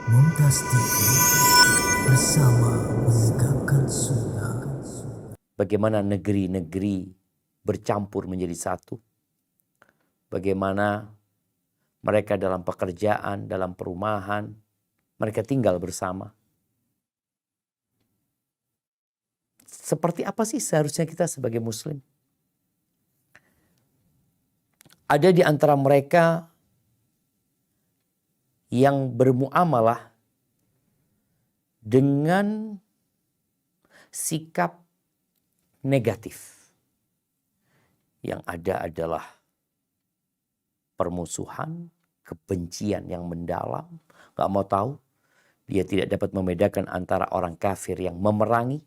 Mumtaz TV bersama menegakkan sunnah. Bagaimana negeri-negeri bercampur menjadi satu. Bagaimana mereka dalam pekerjaan, dalam perumahan, mereka tinggal bersama. Seperti apa sih seharusnya kita sebagai muslim? Ada di antara mereka yang bermuamalah dengan sikap negatif. Yang ada adalah permusuhan, kebencian yang mendalam. Gak mau tahu, dia tidak dapat membedakan antara orang kafir yang memerangi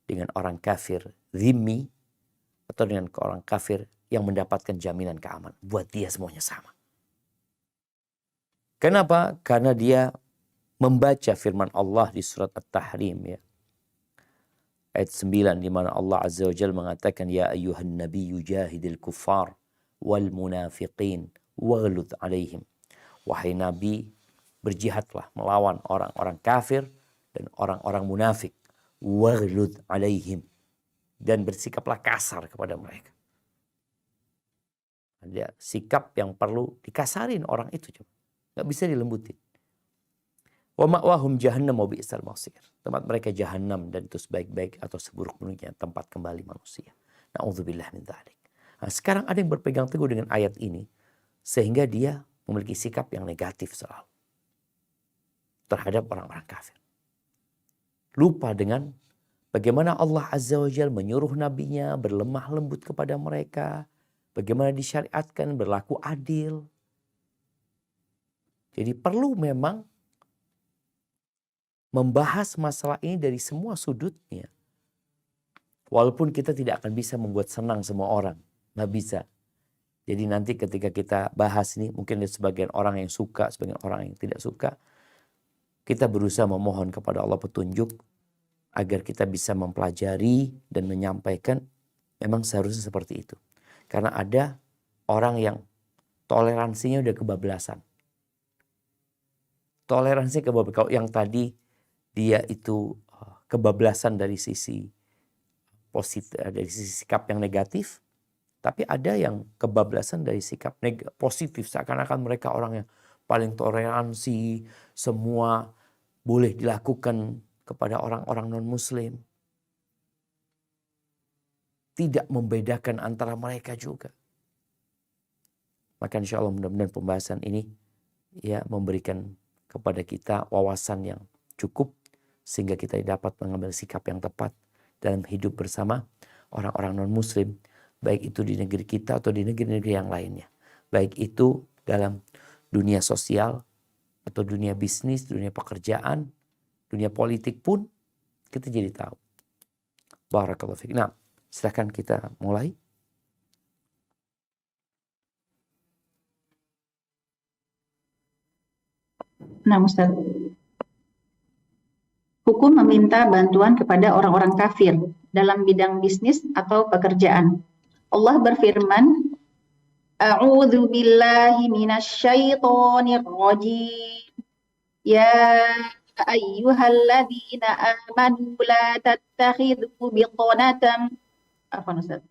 dengan orang kafir zimmi atau dengan orang kafir yang mendapatkan jaminan keamanan. Buat dia semuanya sama. Kenapa? Karena dia membaca firman Allah di surat At-Tahrim ya. Ayat 9 di mana Allah Azza wa Jalla mengatakan ya ayyuhan nabiyyu jahidil kuffar wal munafiqin waghlud alaihim. Wahai Nabi, berjihadlah melawan orang-orang kafir dan orang-orang munafik. Waghlud alaihim. Dan bersikaplah kasar kepada mereka. Ada sikap yang perlu dikasarin orang itu. Gak bisa dilembutin. Wa ma'wahum jahannam wa bi'sal masir. Tempat mereka jahannam dan itu sebaik-baik atau seburuk-buruknya tempat kembali manusia. Na'udzubillah min dzalik. Nah, sekarang ada yang berpegang teguh dengan ayat ini sehingga dia memiliki sikap yang negatif selalu terhadap orang-orang kafir. Lupa dengan bagaimana Allah Azza wa Jalla menyuruh nabinya berlemah lembut kepada mereka, bagaimana disyariatkan berlaku adil. Jadi perlu memang membahas masalah ini dari semua sudutnya. Walaupun kita tidak akan bisa membuat senang semua orang. Nggak bisa. Jadi nanti ketika kita bahas ini, mungkin ada sebagian orang yang suka, sebagian orang yang tidak suka. Kita berusaha memohon kepada Allah petunjuk agar kita bisa mempelajari dan menyampaikan memang seharusnya seperti itu. Karena ada orang yang toleransinya udah kebablasan. Toleransi kebablasan. Kalau yang tadi dia itu kebablasan dari sisi positif, dari sisi sikap yang negatif, tapi ada yang kebablasan dari sikap positif, seakan-akan mereka orang yang paling toleransi, semua boleh dilakukan kepada orang-orang non-muslim. Tidak membedakan antara mereka juga. Maka insya Allah mudah-mudahan pembahasan ini ya memberikan kepada kita wawasan yang cukup sehingga kita dapat mengambil sikap yang tepat dalam hidup bersama orang-orang non-muslim, baik itu di negeri kita atau di negeri-negeri yang lainnya. Baik itu dalam dunia sosial atau dunia bisnis, dunia pekerjaan, dunia politik pun kita jadi tahu. Barakallahu fiik. Nah, silakan kita mulai. Nah, Ustaz. Hukum meminta bantuan kepada orang-orang kafir dalam bidang bisnis atau pekerjaan. Allah berfirman, A'udzu billahi minasyaitonir rajim. Ya ayyuhalladzina amanu la tattakhidhu biqanatan. Afwan Ustaz.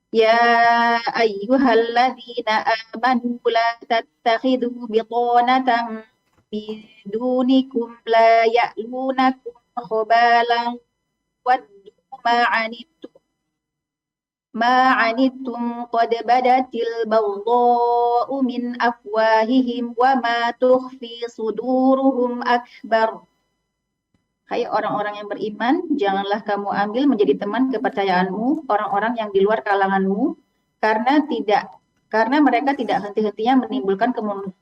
Ya ayyuhalladzina amanu la tattakhidhu biqanatan bidunikum la ya'lunakum khabalan waddu ma'anittum qad badatil baghdha'u min afwahihim wa ma tukhfi suduruhum akbar. Hai orang-orang yang beriman, janganlah kamu ambil menjadi teman kepercayaanmu orang-orang yang di luar kalanganmu karena mereka tidak henti-hentinya menimbulkan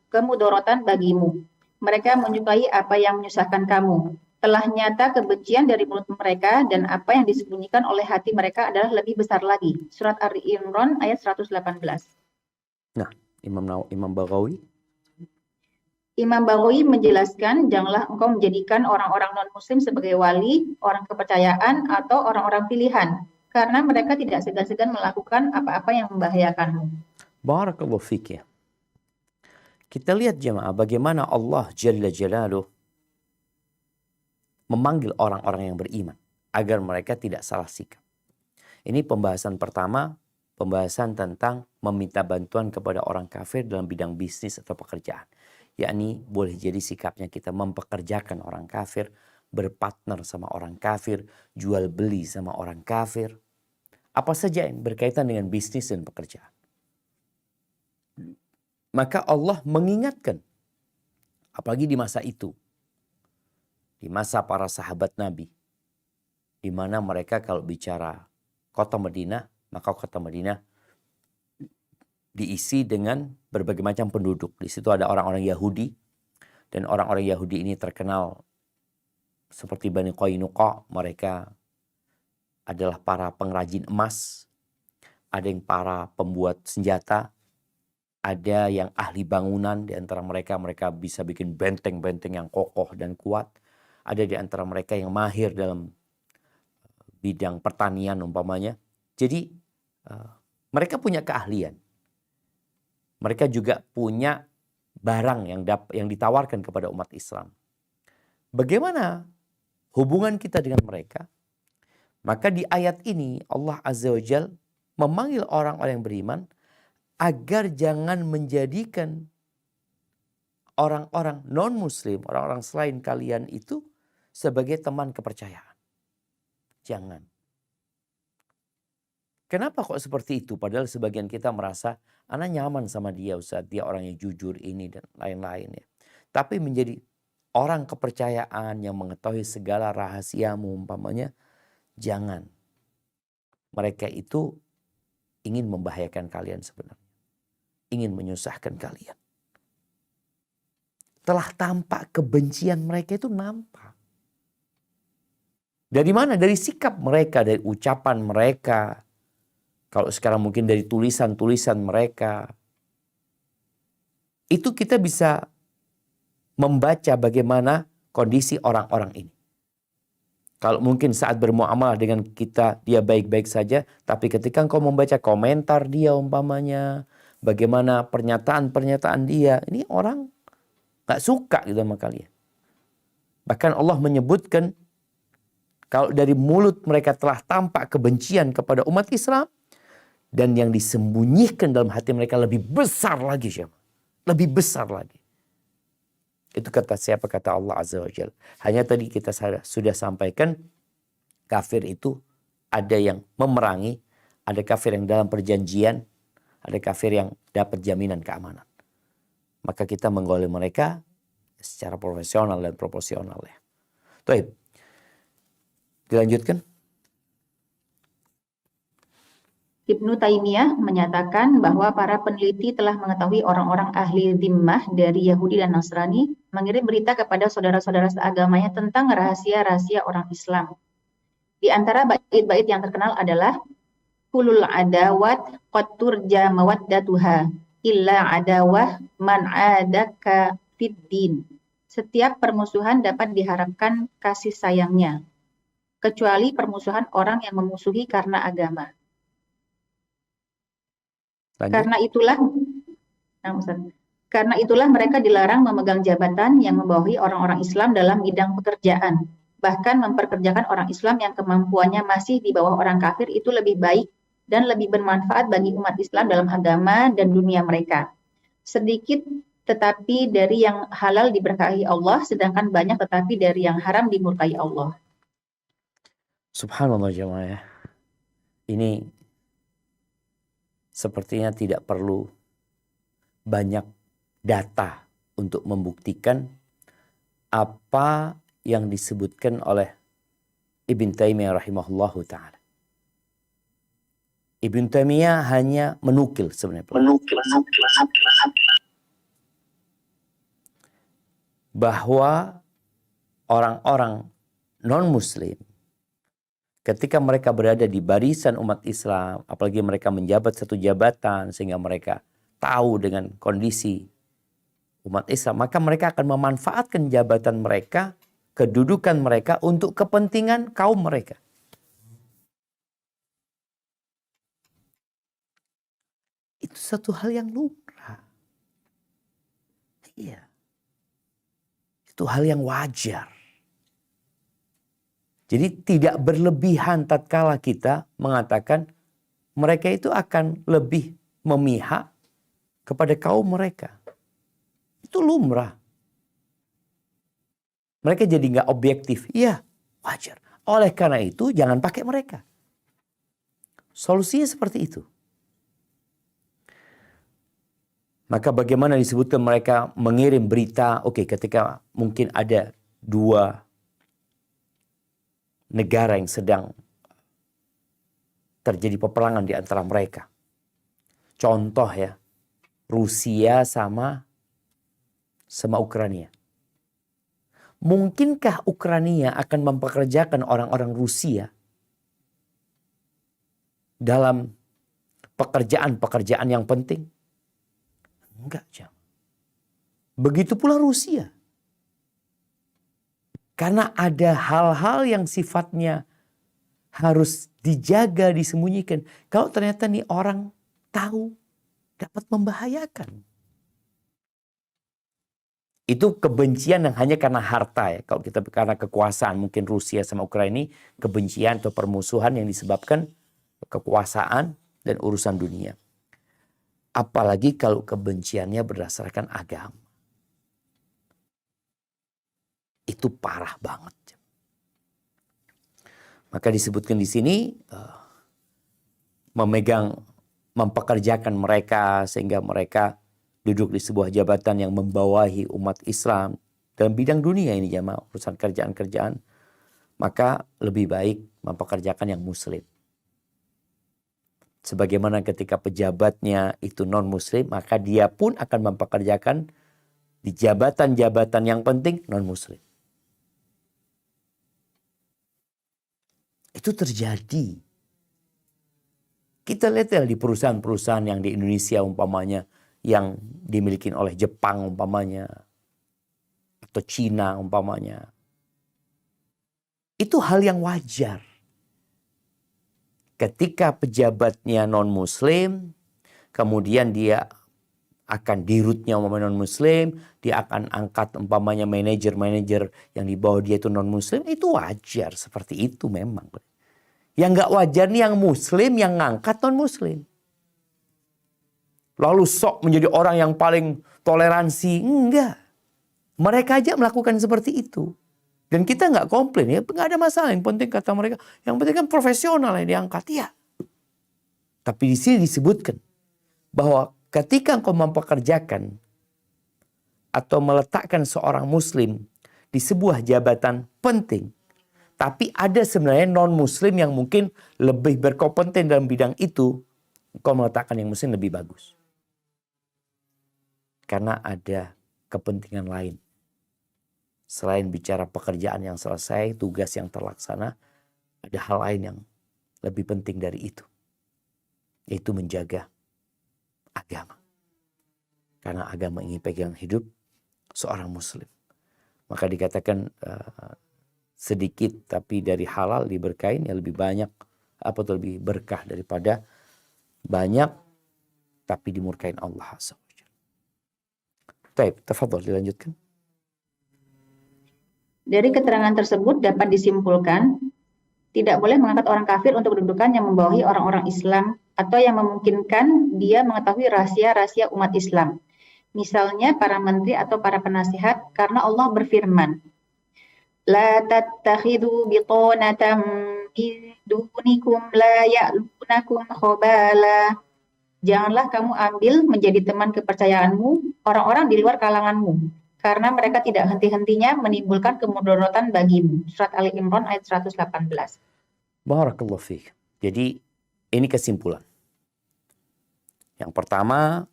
kemudorotan bagimu. Mereka menyukai apa yang menyusahkan kamu. Telah nyata kebencian dari mulut mereka dan apa yang disembunyikan oleh hati mereka adalah lebih besar lagi. Surat Ali Imran ayat 118. Nah, Imam Baghawi. Imam Baghawi menjelaskan, janganlah engkau menjadikan orang-orang non-muslim sebagai wali, orang kepercayaan, atau orang-orang pilihan. Karena mereka tidak segan-segan melakukan apa-apa yang membahayakanmu. Barakallahu fiik ya. Kita lihat jemaah bagaimana Allah Jalla Jalaluh memanggil orang-orang yang beriman agar mereka tidak salah sikap. Ini pembahasan pertama, pembahasan tentang meminta bantuan kepada orang kafir dalam bidang bisnis atau pekerjaan. Yakni boleh jadi sikapnya kita mempekerjakan orang kafir, berpartner sama orang kafir, jual beli sama orang kafir. Apa saja yang berkaitan dengan bisnis dan pekerjaan. Maka Allah mengingatkan, apalagi di masa itu, di masa para sahabat Nabi, di mana mereka kalau bicara kota Madinah, maka kota Madinah diisi dengan berbagai macam penduduk. Di situ ada orang-orang Yahudi, dan orang-orang Yahudi ini terkenal seperti Bani Qainuqa. Mereka adalah para pengrajin emas, ada yang para pembuat senjata, ada yang ahli bangunan. Di antara mereka, mereka bisa bikin benteng-benteng yang kokoh dan kuat. Ada di antara mereka yang mahir dalam bidang pertanian umpamanya. Jadi mereka punya keahlian. Mereka juga punya barang yang ditawarkan kepada umat Islam. Bagaimana hubungan kita dengan mereka? Maka di ayat ini Allah Azza wa Jalla memanggil orang-orang yang beriman agar jangan menjadikan orang-orang non-muslim, orang-orang selain kalian itu sebagai teman kepercayaan. Jangan. Kenapa kok seperti itu? Padahal sebagian kita merasa, ana nyaman sama dia Ustaz, dia orang yang jujur ini dan lain-lain ya. Tapi menjadi orang kepercayaan yang mengetahui segala rahasiamu umpamanya, jangan. Mereka itu ingin membahayakan kalian sebenarnya. Ingin menyusahkan kalian. Telah tampak kebencian mereka itu nampak. Dari mana? Dari sikap mereka, dari ucapan mereka. Kalau sekarang mungkin dari tulisan-tulisan mereka. Itu kita bisa membaca bagaimana kondisi orang-orang ini. Kalau mungkin saat bermuamalah dengan kita, dia baik-baik saja. Tapi ketika engkau membaca komentar dia umpamanya, bagaimana pernyataan-pernyataan dia, ini orang gak suka gitu sama kalian. Bahkan Allah menyebutkan, kalau dari mulut mereka telah tampak kebencian kepada umat Islam, dan yang disembunyikan dalam hati mereka lebih besar lagi. Siapa? Lebih besar lagi. Itu kata siapa? Kata Allah Azza wa Jalla. Hanya tadi kita sudah sampaikan, kafir itu ada yang memerangi, ada kafir yang dalam perjanjian, ada kafir yang dapat jaminan keamanan. Maka kita menggoleh mereka secara profesional dan proporsional ya. Baik. Dilanjutkan. Ibnu Taimiyah menyatakan bahwa para peneliti telah mengetahui orang-orang ahli dhimmah dari Yahudi dan Nasrani mengirim berita kepada saudara-saudara seagamanya tentang rahasia-rahasia orang Islam. Di antara bait-bait yang terkenal adalah kulul adawat qad turja mawaddatuha illa adawah man adaka fid din. Setiap permusuhan dapat diharapkan kasih sayangnya, kecuali permusuhan orang yang memusuhi karena agama. Lanjut. Karena itulah mereka dilarang memegang jabatan yang membawahi orang-orang Islam dalam bidang pekerjaan. Bahkan memperkerjakan orang Islam yang kemampuannya masih di bawah orang kafir itu lebih baik dan lebih bermanfaat bagi umat Islam dalam agama dan dunia mereka. Sedikit tetapi dari yang halal diberkahi Allah, sedangkan banyak tetapi dari yang haram dimurkai Allah. Subhanallah jemaah. Ini sepertinya tidak perlu banyak data untuk membuktikan apa yang disebutkan oleh Ibn Taimiyah rahimahullahu ta'ala. Ibn Taimiyah hanya menukil sebenarnya. Bahwa orang-orang non-muslim ketika mereka berada di barisan umat Islam, apalagi mereka menjabat satu jabatan sehingga mereka tahu dengan kondisi umat Islam, maka mereka akan memanfaatkan jabatan mereka, kedudukan mereka untuk kepentingan kaum mereka. Itu satu hal yang lumrah. Iya. Itu hal yang wajar. Jadi tidak berlebihan tatkala kita mengatakan mereka itu akan lebih memihak kepada kaum mereka. Itu lumrah. Mereka jadi nggak objektif. Iya, wajar. Oleh karena itu jangan pakai mereka. Solusinya seperti itu. Maka bagaimana disebutkan mereka mengirim berita, oke, ketika mungkin ada dua negara yang sedang terjadi peperangan di antara mereka. Contoh ya, Rusia sama Ukraina. Mungkinkah Ukraina akan mempekerjakan orang-orang Rusia dalam pekerjaan-pekerjaan yang penting? Enggak, Jam. Begitu pula Rusia. Karena ada hal-hal yang sifatnya harus dijaga, disembunyikan. Kalau ternyata nih orang tahu, dapat membahayakan. Itu kebencian yang hanya karena harta ya. Kalau kita karena kekuasaan, mungkin Rusia sama Ukraina, kebencian atau permusuhan yang disebabkan kekuasaan dan urusan dunia. Apalagi kalau kebenciannya berdasarkan agama. Itu parah banget. Maka disebutkan di sini mempekerjakan mereka sehingga mereka duduk di sebuah jabatan yang membawahi umat Islam dalam bidang dunia ini jamaah, urusan kerjaan-kerjaan, maka lebih baik mempekerjakan yang muslim. Sebagaimana ketika pejabatnya itu non-muslim, maka dia pun akan mempekerjakan di jabatan-jabatan yang penting non-muslim. Itu terjadi. Kita lihat ya di perusahaan-perusahaan yang di Indonesia umpamanya, yang dimiliki oleh Jepang umpamanya, atau Cina umpamanya. Itu hal yang wajar. Ketika pejabatnya non-muslim, kemudian dia akan dirutnya umpamanya non-muslim, dia akan angkat umpamanya manajer-manajer yang di bawah dia itu non-muslim, itu wajar, seperti itu memang. Yang nggak wajar nih yang muslim yang ngangkat non-muslim. Lalu sok menjadi orang yang paling toleransi, enggak. Mereka aja melakukan seperti itu. Dan kita nggak komplain ya, nggak ada masalah. Yang penting kata mereka, yang penting kan profesional yang diangkat ya. Tapi di sini disebutkan bahwa ketika engkau mempekerjakan atau meletakkan seorang muslim di sebuah jabatan penting, tapi ada sebenarnya non-muslim yang mungkin lebih berkompeten dalam bidang itu, engkau meletakkan yang muslim lebih bagus. Karena ada kepentingan lain. Selain bicara pekerjaan yang selesai, tugas yang terlaksana, ada hal lain yang lebih penting dari itu. Yaitu menjaga agama. Karena agama ini pegang hidup seorang muslim. Maka dikatakan sedikit tapi dari halal diberkahin ya lebih banyak. Apa tuh lebih berkah daripada banyak tapi dimurkain Allah SWT. Baik, tafadhol dilanjutkan. Dari keterangan tersebut dapat disimpulkan, tidak boleh mengangkat orang kafir untuk kedudukan yang membawahi orang-orang Islam atau yang memungkinkan dia mengetahui rahasia-rahasia umat Islam. Misalnya para menteri atau para penasihat, karena Allah berfirman, La tattakhidhu bitonatan min dunikum la ya'lunakum khabala. Janganlah kamu ambil menjadi teman kepercayaanmu orang-orang di luar kalanganmu, karena mereka tidak henti-hentinya menimbulkan kemudaratan bagimu. Surat Ali Imran ayat 118. Barakallahu fiik. Jadi ini kesimpulan. Yang pertama,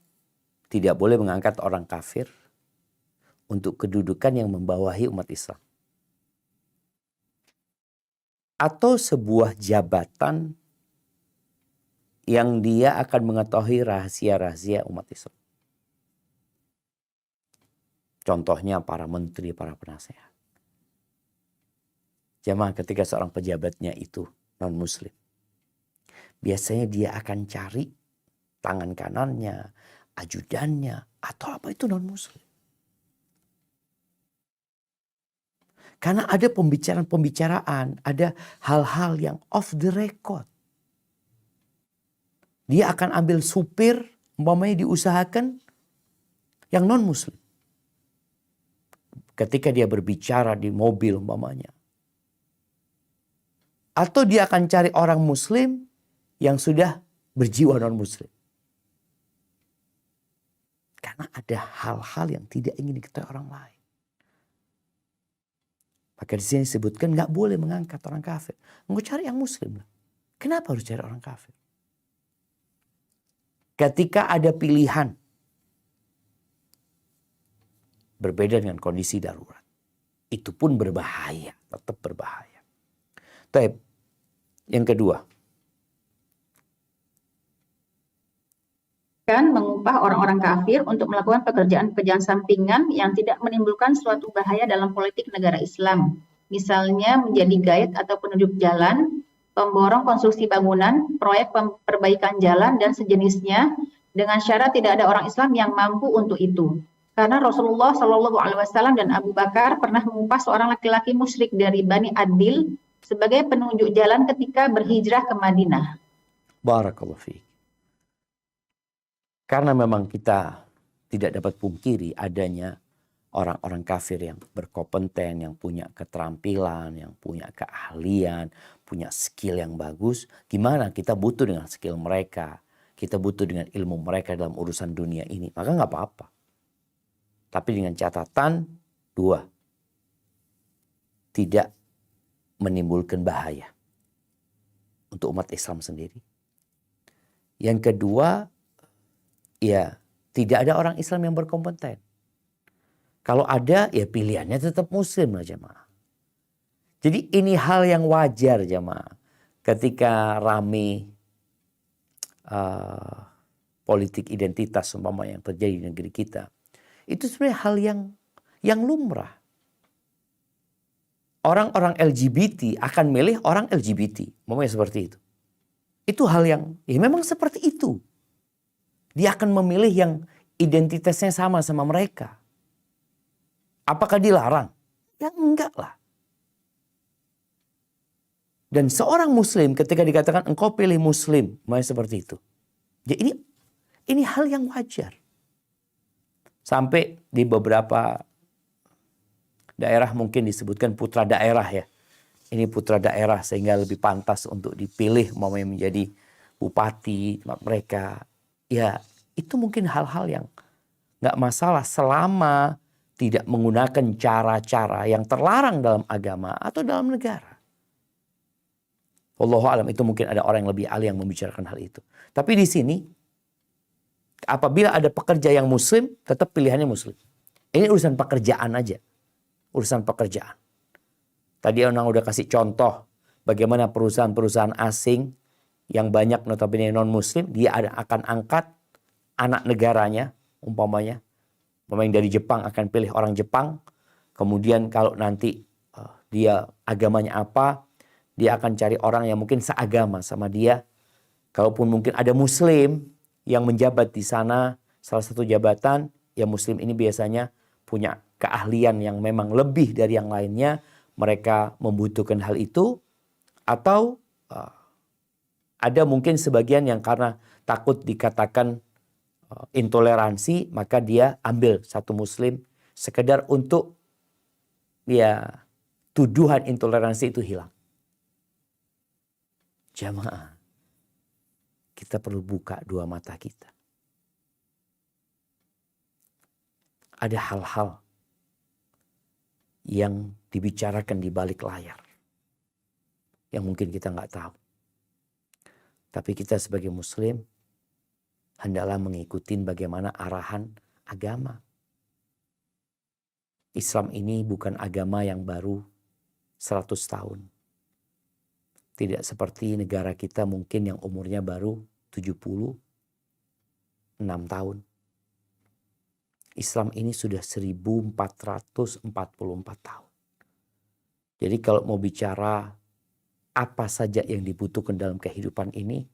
tidak boleh mengangkat orang kafir untuk kedudukan yang membawahi umat Islam. Atau sebuah jabatan yang dia akan mengetahui rahasia-rahasia umat Islam. Contohnya para menteri, para penasehat. Jamaah ketika seorang pejabatnya itu non-muslim. Biasanya dia akan cari tangan kanannya, ajudannya, atau apa itu non-muslim. Karena ada pembicaraan-pembicaraan, ada hal-hal yang off the record. Dia akan ambil supir, umpamanya diusahakan yang non-muslim. Ketika dia berbicara di mobil umpamanya. Atau dia akan cari orang muslim yang sudah berjiwa non-muslim. Karena ada hal-hal yang tidak ingin diketahui orang lain. Maka di sini disebutkan nggak boleh mengangkat orang kafir. Engkau cari yang muslim lah. Kenapa harus cari orang kafir? Ketika ada pilihan berbeda dengan kondisi darurat, itu pun berbahaya, tetap berbahaya. Tapi yang kedua, mengupah orang-orang kafir untuk melakukan pekerjaan-pekerjaan sampingan yang tidak menimbulkan suatu bahaya dalam politik negara Islam. Misalnya menjadi guide atau penunjuk jalan, pemborong konstruksi bangunan, proyek perbaikan jalan, dan sejenisnya, dengan syarat tidak ada orang Islam yang mampu untuk itu. Karena Rasulullah SAW dan Abu Bakar pernah mengupah seorang laki-laki musyrik dari Bani Adil sebagai penunjuk jalan ketika berhijrah ke Madinah. Barakallahu fiik. Karena memang kita tidak dapat pungkiri adanya orang-orang kafir yang berkompeten, yang punya keterampilan, yang punya keahlian, punya skill yang bagus. Gimana kita butuh dengan skill mereka, kita butuh dengan ilmu mereka dalam urusan dunia ini. Maka nggak apa-apa. Tapi dengan catatan dua, tidak menimbulkan bahaya untuk umat Islam sendiri. Yang kedua, ya tidak ada orang Islam yang berkompeten. Kalau ada, ya pilihannya tetap muslim lah jemaah. Jadi ini hal yang wajar jemaah. Ketika rame politik identitas umpama yang terjadi di negeri kita. Itu sebenarnya hal yang lumrah. Orang-orang LGBT akan milih orang LGBT. Umpamanya seperti itu. Itu hal yang ya memang seperti itu. Dia akan memilih yang identitasnya sama mereka. Apakah dilarang? Ya enggak lah. Dan seorang muslim ketika dikatakan engkau pilih muslim, makanya seperti itu. Ya ini hal yang wajar. Sampai di beberapa daerah mungkin disebutkan putra daerah ya. Ini putra daerah sehingga lebih pantas untuk dipilih umpamanya menjadi bupati tempat mereka. Ya itu mungkin hal-hal yang nggak masalah selama tidak menggunakan cara-cara yang terlarang dalam agama atau dalam negara. Wallahu alam, itu mungkin ada orang yang lebih ahli yang membicarakan hal itu. Tapi di sini apabila ada pekerja yang muslim, tetap pilihannya muslim. Ini urusan pekerjaan aja. Urusan pekerjaan. Tadi orang udah kasih contoh bagaimana perusahaan-perusahaan asing yang banyak notabene non-muslim, dia akan angkat anak negaranya, umpamanya dari Jepang akan pilih orang Jepang. Kemudian kalau nanti dia agamanya apa, dia akan cari orang yang mungkin seagama sama dia. Kalaupun mungkin ada muslim yang menjabat di sana, salah satu jabatan, ya muslim ini biasanya punya keahlian yang memang lebih dari yang lainnya. Mereka membutuhkan hal itu. Atau ada mungkin sebagian yang karena takut dikatakan intoleransi, maka dia ambil satu muslim sekedar untuk ya tuduhan intoleransi itu hilang. Jamaah, kita perlu buka dua mata kita. Ada hal-hal yang dibicarakan di balik layar yang mungkin kita nggak tahu. Tapi kita sebagai muslim hendaklah mengikuti bagaimana arahan agama. Islam ini bukan agama yang baru 100 tahun. Tidak seperti negara kita mungkin yang umurnya baru 76 tahun. Islam ini sudah 1444 tahun. Jadi kalau mau bicara apa saja yang dibutuhkan dalam kehidupan ini,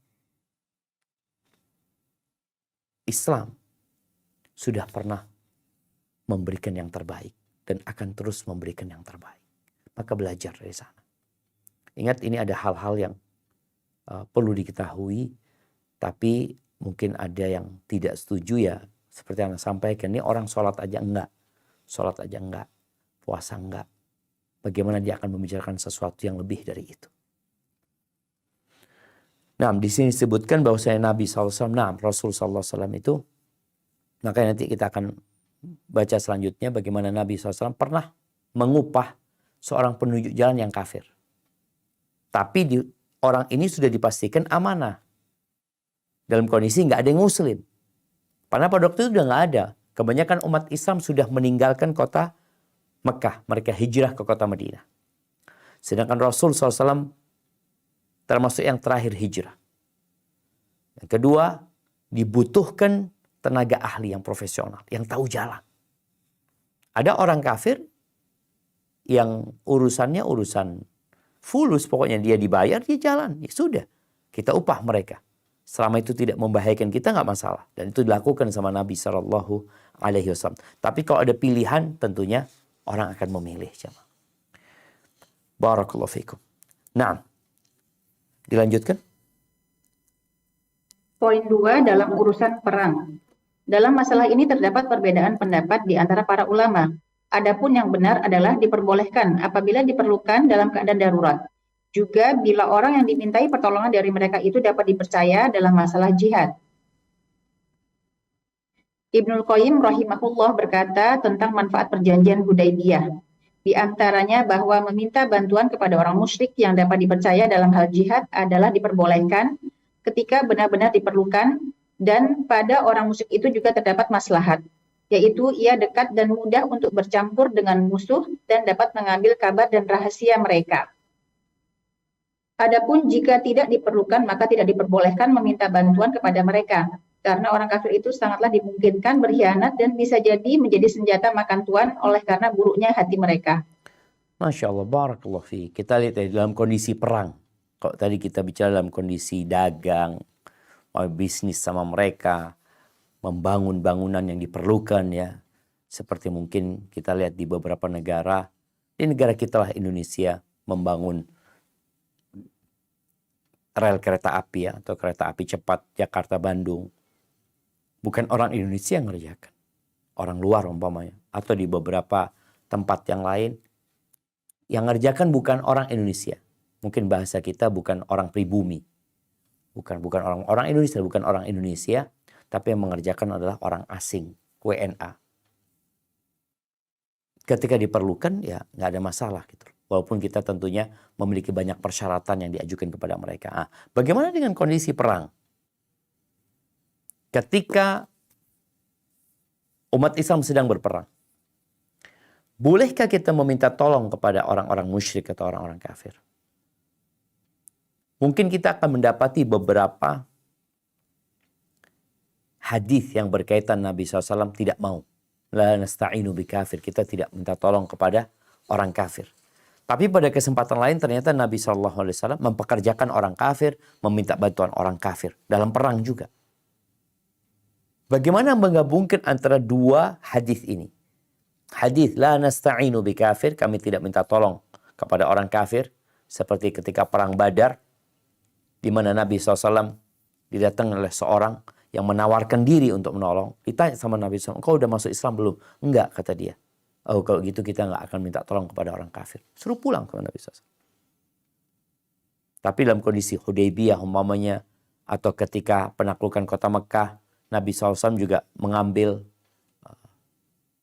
Islam sudah pernah memberikan yang terbaik dan akan terus memberikan yang terbaik. maka belajar dari sana. Ingat, ini ada hal-hal yang perlu diketahui, tapi mungkin ada yang tidak setuju ya. Seperti yang saya sampaikan, ini orang sholat aja enggak. Sholat aja enggak. Puasa enggak. Bagaimana dia akan membicarakan sesuatu yang lebih dari itu. Nah, di sini disebutkan bahwasanya Nabi SAW, Rasul SAW itu, makanya nanti kita akan baca selanjutnya bagaimana Nabi SAW pernah mengupah seorang penunjuk jalan yang kafir. Tapi orang ini sudah dipastikan amanah. Dalam kondisi nggak ada yang muslim. Karena pada waktu itu sudah nggak ada. Kebanyakan umat Islam sudah meninggalkan kota Mekah. Mereka hijrah ke kota Madinah. Sedangkan Rasul SAW termasuk yang terakhir hijrah. Yang kedua, dibutuhkan tenaga ahli yang profesional, yang tahu jalan. Ada orang kafir yang urusannya urusan fulus, pokoknya dia dibayar, dia jalan. Ya sudah, kita upah mereka. Selama itu tidak membahayakan kita, nggak masalah. Dan itu dilakukan sama Nabi SAW. Tapi kalau ada pilihan, tentunya orang akan memilih. Barakallahu fikum. Nah, dilanjutkan. Poin 2 dalam urusan perang. Dalam masalah ini terdapat perbedaan pendapat di antara para ulama. Adapun yang benar adalah diperbolehkan apabila diperlukan dalam keadaan darurat. Juga bila orang yang dimintai pertolongan dari mereka itu dapat dipercaya dalam masalah jihad. Ibnul Qayyim rahimahullah berkata tentang manfaat perjanjian Hudaybiyah. Di antaranya bahwa meminta bantuan kepada orang musyrik yang dapat dipercaya dalam hal jihad adalah diperbolehkan ketika benar-benar diperlukan, dan pada orang musyrik itu juga terdapat maslahat, yaitu ia dekat dan mudah untuk bercampur dengan musuh dan dapat mengambil kabar dan rahasia mereka. Adapun jika tidak diperlukan, maka tidak diperbolehkan meminta bantuan kepada mereka, karena orang kafir itu sangatlah dimungkinkan berkhianat dan bisa jadi menjadi senjata makan tuan oleh karena buruknya hati mereka. Masya Allah, barakallahu fi. Kita lihat ya, dalam kondisi perang. Kalau tadi kita bicara dalam kondisi dagang, mau bisnis sama mereka, membangun bangunan yang diperlukan ya. Seperti mungkin kita lihat di beberapa negara, di negara kita lah Indonesia, membangun rel kereta api ya, atau kereta api cepat Jakarta-Bandung. Bukan orang Indonesia yang ngerjakan. Orang luar umpamanya. Atau di beberapa tempat yang lain, yang ngerjakan bukan orang Indonesia. Mungkin bahasa kita bukan orang pribumi. Bukan orang Indonesia, bukan orang Indonesia. Tapi yang mengerjakan adalah orang asing, WNA. Ketika diperlukan ya nggak ada masalah gitu. Walaupun kita tentunya memiliki banyak persyaratan yang diajukan kepada mereka. Nah, bagaimana dengan kondisi perang? Ketika umat Islam sedang berperang, bolehkah kita meminta tolong kepada orang-orang musyrik atau orang-orang kafir? Mungkin kita akan mendapati beberapa hadis yang berkaitan Nabi SAW tidak mau. La nasta'inu bi kafir. Kita tidak minta tolong kepada orang kafir. Tapi pada kesempatan lain ternyata Nabi SAW mempekerjakan orang kafir, meminta bantuan orang kafir dalam perang juga. Bagaimana menggabungkan antara dua hadis ini? Hadis la nasta'inu bi kafir, kami tidak minta tolong kepada orang kafir, seperti ketika perang Badar, di mana Nabi SAW didatangi oleh seorang yang menawarkan diri untuk menolong. Ditanya sama Nabi SAW, kau udah masuk Islam belum? Enggak, kata dia. Oh, kalau gitu kita nggak akan minta tolong kepada orang kafir. Suruh pulang ke Nabi SAW. Tapi dalam kondisi Hudaybiyah umpamanya, atau ketika penaklukan kota Mekah, Nabi SAW juga mengambil,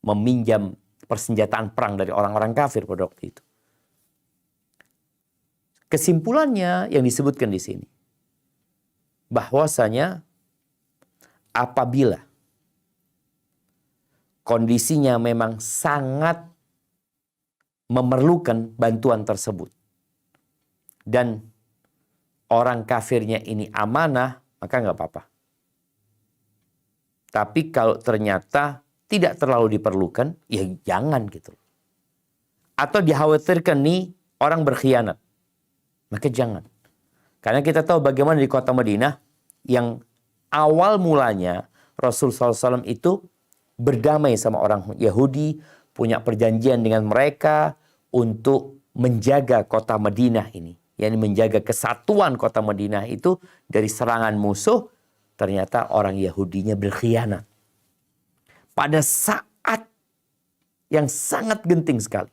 meminjam persenjataan perang dari orang-orang kafir pada waktu itu. Kesimpulannya yang disebutkan di sini, bahwasanya apabila kondisinya memang sangat memerlukan bantuan tersebut dan orang kafirnya ini amanah, maka nggak apa-apa. Tapi kalau ternyata tidak terlalu diperlukan, ya jangan gitu. Atau dikhawatirkan nih orang berkhianat, maka jangan. Karena kita tahu bagaimana di kota Madinah yang awal mulanya Rasul SAW itu berdamai sama orang Yahudi, punya perjanjian dengan mereka untuk menjaga kota Madinah ini, yakni menjaga kesatuan kota Madinah itu dari serangan musuh, ternyata orang Yahudinya berkhianat. Pada saat yang sangat genting sekali,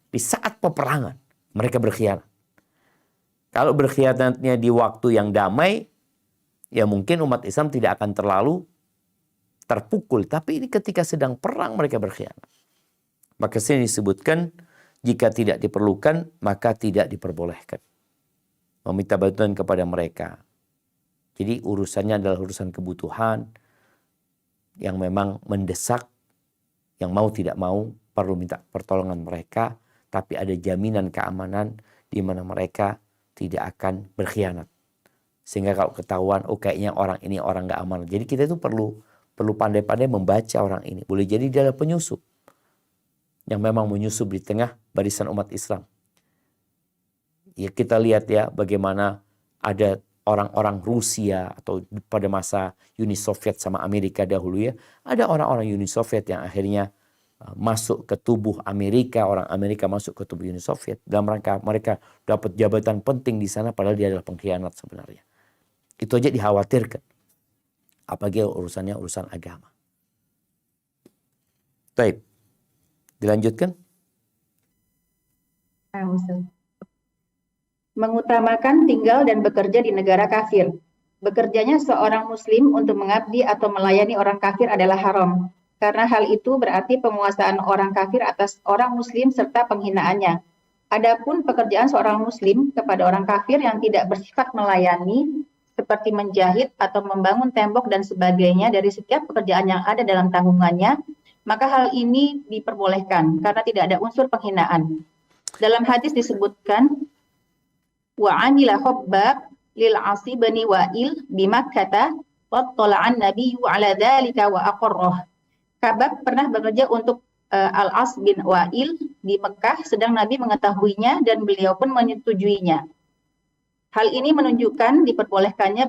di saat peperangan, mereka berkhianat. Kalau berkhianatnya di waktu yang damai, ya mungkin umat Islam tidak akan terlalu terpukul. Tapi ini ketika sedang perang mereka berkhianat. Maka sini disebutkan, jika tidak diperlukan, maka tidak diperbolehkan. Meminta bantuan kepada mereka. Jadi urusannya adalah urusan kebutuhan yang memang mendesak, yang mau tidak mau perlu minta pertolongan mereka, tapi ada jaminan keamanan di mana mereka tidak akan berkhianat. Sehingga kalau ketahuan, oh kayaknya orang ini orang nggak aman. Jadi kita itu perlu pandai-pandai membaca orang ini. Boleh jadi dia adalah penyusup yang memang menyusup di tengah barisan umat Islam. Ya kita lihat ya bagaimana ada orang-orang Rusia atau pada masa Uni Soviet sama Amerika dahulu ya, ada orang-orang Uni Soviet yang akhirnya masuk ke tubuh Amerika, orang Amerika masuk ke tubuh Uni Soviet dalam rangka mereka dapat jabatan penting di sana, padahal dia adalah pengkhianat sebenarnya. Itu aja dikhawatirkan. Apalagi urusannya urusan agama. Baik, dilanjutkan. Mengutamakan tinggal dan bekerja di negara kafir. Bekerjanya seorang muslim untuk mengabdi atau melayani orang kafir adalah haram. Karena hal itu berarti penguasaan orang kafir atas orang muslim serta penghinaannya. Adapun pekerjaan seorang muslim kepada orang kafir yang tidak bersifat melayani, seperti menjahit atau membangun tembok dan sebagainya dari setiap pekerjaan yang ada dalam tanggungannya, maka hal ini diperbolehkan karena tidak ada unsur penghinaan. Dalam hadis disebutkan, wa amila khabbab lil Asi bani Wa'il bi Makkah wa tala'an nabiyyu ala dzalika wa aqarrah. Kabab pernah bekerja untuk Al-As bin Wa'il di Mekah, sedang Nabi mengetahuinya dan beliau pun menyetujuinya. Hal ini menunjukkan diperbolehkannya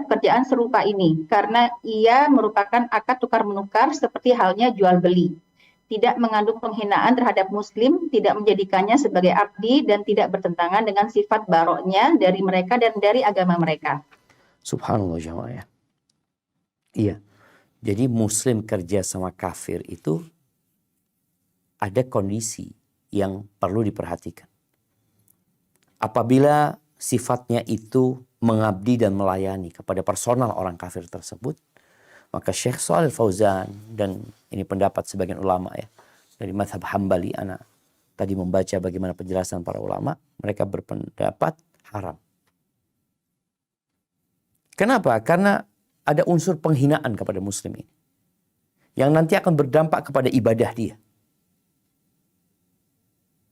pekerjaan serupa ini karena ia merupakan akad tukar menukar seperti halnya jual beli. Tidak mengandung penghinaan terhadap muslim, tidak menjadikannya sebagai abdi dan tidak bertentangan dengan sifat baroknya dari mereka dan dari agama mereka. Subhanallah jamaah ya. Iya. Jadi muslim kerja sama kafir itu ada kondisi yang perlu diperhatikan. Apabila sifatnya itu mengabdi dan melayani kepada personal orang kafir tersebut, maka Syekh Shalih Fauzan, dan ini pendapat sebagian ulama ya, dari mazhab Hambali, anak tadi membaca bagaimana penjelasan para ulama, mereka berpendapat haram. Kenapa? Karena ada unsur penghinaan kepada muslim ini, yang nanti akan berdampak kepada ibadah dia.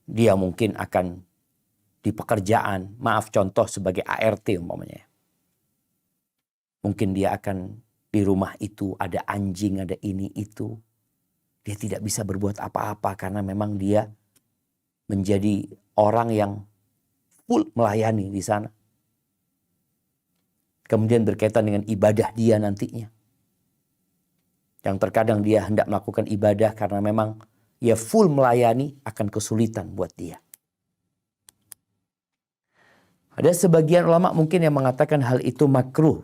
Dia mungkin akan di pekerjaan, maaf contoh sebagai ART umpamanya. Mungkin dia akan di rumah itu ada anjing, ada ini itu. Dia tidak bisa berbuat apa-apa karena memang dia menjadi orang yang full melayani di sana. Kemudian berkaitan dengan ibadah dia nantinya. Yang terkadang dia hendak melakukan ibadah karena memang ia full melayani akan kesulitan buat dia. Ada sebagian ulama mungkin yang mengatakan hal itu makruh.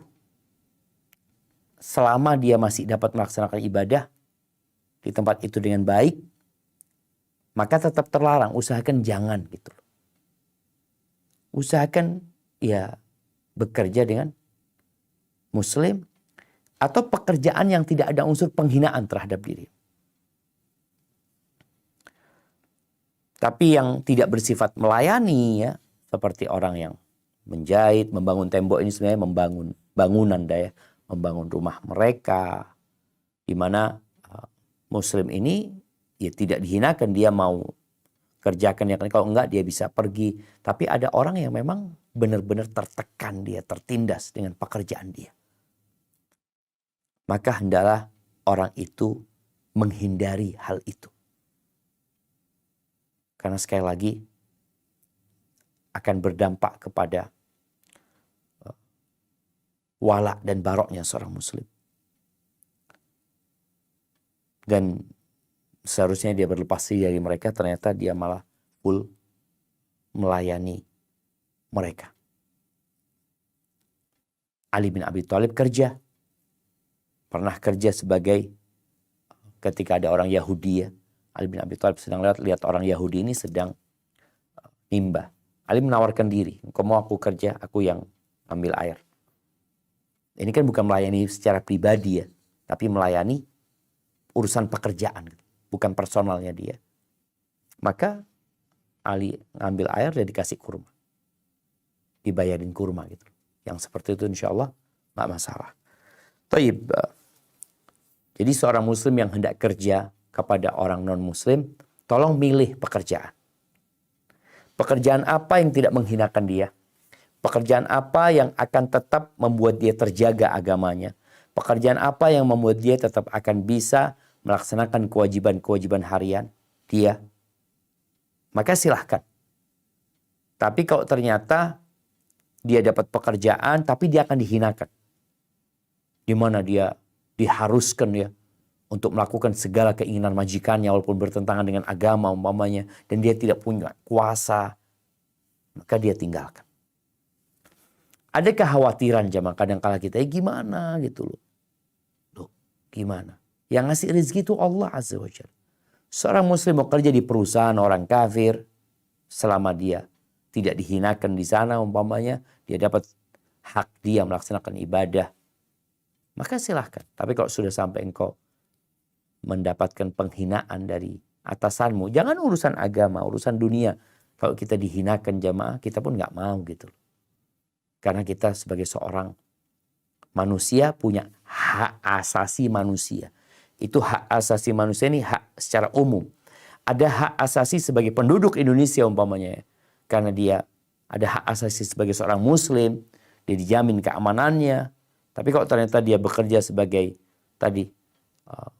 Selama dia masih dapat melaksanakan ibadah di tempat itu dengan baik, maka tetap terlarang. Usahakan jangan gitu. Usahakan ya bekerja dengan muslim atau pekerjaan yang tidak ada unsur penghinaan terhadap diri. Tapi yang tidak bersifat melayani ya, seperti orang yang menjahit, membangun tembok, ini sebenarnya membangun bangunan daya, membangun rumah mereka, di mana muslim ini ya tidak dihinakan, dia mau kerjakan yang kalau enggak dia bisa pergi. Tapi ada orang yang memang benar-benar tertekan, dia tertindas dengan pekerjaan dia. Maka hendaklah orang itu menghindari hal itu. Karena sekali lagi akan berdampak kepada wala dan baroknya seorang muslim. Dan seharusnya dia berlepas diri dari mereka, ternyata dia malah full melayani mereka. Ali bin Abi Thalib pernah kerja sebagai, ketika ada orang Yahudi ya, Ali bin Abi Thalib sedang lihat orang Yahudi ini sedang nimba. Ali menawarkan diri, "Engkau mau aku kerja, aku yang ambil air." Ini kan bukan melayani secara pribadi ya, tapi melayani urusan pekerjaan, bukan personalnya dia. Maka Ali ngambil air dan dikasih kurma, dibayarin kurma gitu. Yang seperti itu insya Allah nggak masalah. Taib. Jadi seorang muslim yang hendak kerja kepada orang non muslim, tolong milih pekerjaan. Pekerjaan apa yang tidak menghinakan dia? Pekerjaan apa yang akan tetap membuat dia terjaga agamanya? Pekerjaan apa yang membuat dia tetap akan bisa melaksanakan kewajiban-kewajiban harian dia? Maka silahkan. Tapi kalau ternyata dia dapat pekerjaan tapi dia akan dihinakan, di mana dia diharuskan ya untuk melakukan segala keinginan majikannya walaupun bertentangan dengan agama umpamanya, dan dia tidak punya kuasa, maka dia tinggalkan. Ada kekhawatiran jamaah kadang-kala kita, gimana gitu loh. Loh, gimana? Yang ngasih rezeki itu Allah Azza wa Jalla. Seorang muslim mau kerja di perusahaan orang kafir, selama dia tidak dihinakan di sana umpamanya, dia dapat hak dia melaksanakan ibadah, maka silahkan. Tapi kalau sudah sampai engkau mendapatkan penghinaan dari atasanmu, jangan urusan agama, urusan dunia. Kalau kita dihinakan jamaah, kita pun nggak mau gitu. Karena kita sebagai seorang manusia punya hak asasi manusia. Itu hak asasi manusia ini hak secara umum. Ada hak asasi sebagai penduduk Indonesia umpamanya. Karena dia ada hak asasi sebagai seorang muslim, dia dijamin keamanannya. Tapi kalau ternyata dia bekerja sebagai tadi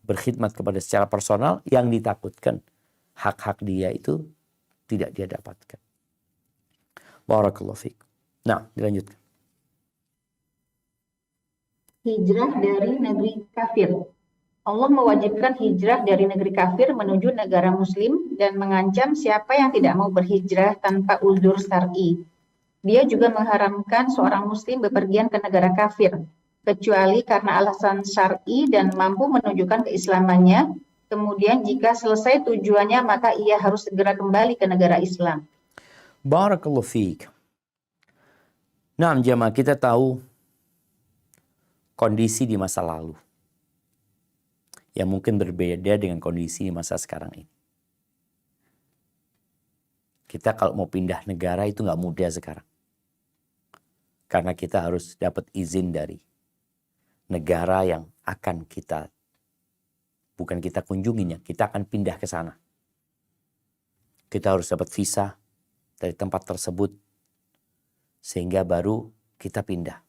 berkhidmat kepada secara personal, yang ditakutkan hak-hak dia itu tidak dia dapatkan. Barakallahu fiik. Nah, dilanjutkan. Hijrah dari negeri kafir. Allah mewajibkan hijrah dari negeri kafir menuju negara muslim dan mengancam siapa yang tidak mau berhijrah tanpa uzur syar'i. Dia juga mengharamkan seorang muslim bepergian ke negara kafir, kecuali karena alasan syar'i dan mampu menunjukkan keislamannya. Kemudian jika selesai tujuannya, maka ia harus segera kembali ke negara Islam. Barakallahu fiik. Nah, jemaah, kita tahu kondisi di masa lalu yang mungkin berbeda dengan kondisi di masa sekarang ini. Kita kalau mau pindah negara itu nggak mudah sekarang. Karena kita harus dapat izin dari negara yang akan kita, bukan kita kunjunginya, kita akan pindah ke sana. Kita harus dapat visa dari tempat tersebut, sehingga baru kita pindah.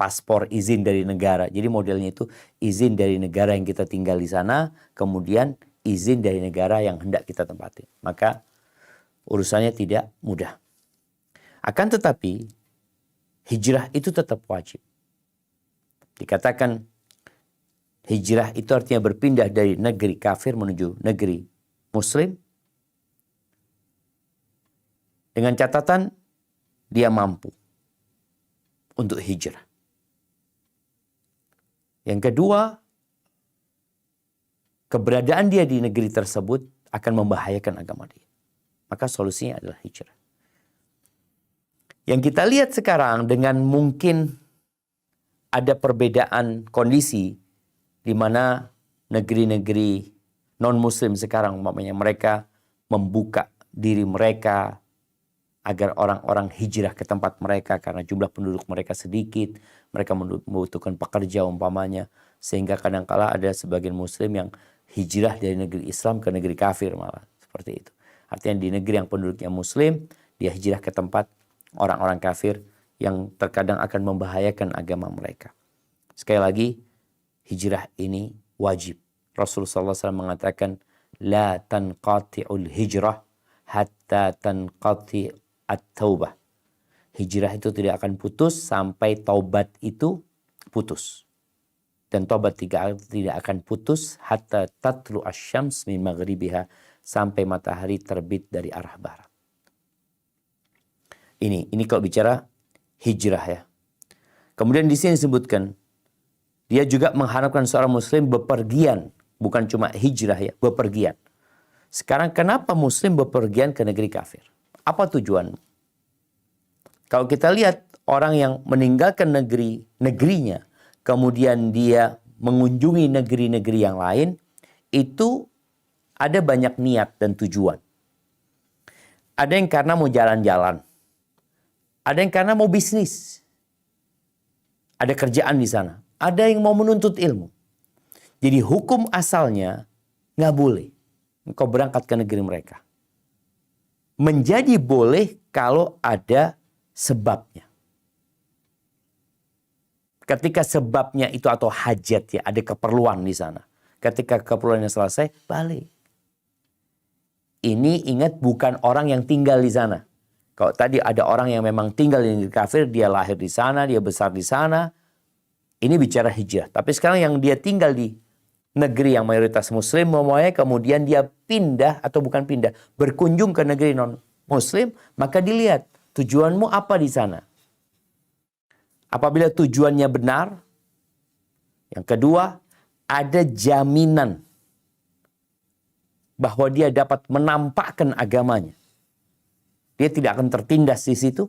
Paspor izin dari negara. Jadi modelnya itu izin dari negara yang kita tinggal di sana, kemudian izin dari negara yang hendak kita tempati. Maka urusannya tidak mudah. Akan tetapi hijrah itu tetap wajib. Dikatakan hijrah itu artinya berpindah dari negeri kafir menuju negeri muslim, dengan catatan dia mampu untuk hijrah. Yang kedua, keberadaan dia di negeri tersebut akan membahayakan agama dia. Maka solusinya adalah hijrah. Yang kita lihat sekarang dengan mungkin ada perbedaan kondisi di mana negeri-negeri non-muslim sekarang umpamanya mereka membuka diri mereka agar orang-orang hijrah ke tempat mereka karena jumlah penduduk mereka sedikit, mereka membutuhkan pekerja umpamanya, sehingga kadang-kala ada sebagian muslim yang hijrah dari negeri Islam ke negeri kafir malah, seperti itu. Artinya di negeri yang penduduknya muslim, dia hijrah ke tempat orang-orang kafir yang terkadang akan membahayakan agama mereka. Sekali lagi, hijrah ini wajib. Rasulullah SAW mengatakan, La tanqati'ul hijrah hatta tanqati' at-taubah. Hijrah itu tidak akan putus sampai taubat itu putus. Dan tobat tidak akan putus hatta tatlu asyams min maghribiha, sampai matahari terbit dari arah barat. Ini kalau bicara hijrah ya. Kemudian di sini disebutkan dia juga mengharapkan seorang muslim bepergian, bukan cuma hijrah ya, bepergian. Sekarang kenapa muslim bepergian ke negeri kafir? Apa tujuan? Kalau kita lihat orang yang meninggalkan negerinya, kemudian dia mengunjungi negeri-negeri yang lain, itu ada banyak niat dan tujuan. Ada yang karena mau jalan-jalan. Ada yang karena mau bisnis. Ada kerjaan di sana. Ada yang mau menuntut ilmu. Jadi hukum asalnya nggak boleh engkau berangkat ke negeri mereka. Menjadi boleh kalau ada sebabnya. Ketika sebabnya itu atau hajat ya, ada keperluan di sana. Ketika keperluannya selesai, balik. Ini ingat bukan orang yang tinggal di sana. Kalau tadi ada orang yang memang tinggal di negeri kafir, dia lahir di sana, dia besar di sana. Ini bicara hijrah. Tapi sekarang yang dia tinggal di negeri yang mayoritas muslim, kemudian dia pindah atau bukan pindah, berkunjung ke negeri non muslim, maka dilihat tujuanmu apa di sana. Apabila tujuannya benar, yang kedua, ada jaminan bahwa dia dapat menampakkan agamanya. Dia tidak akan tertindas di situ.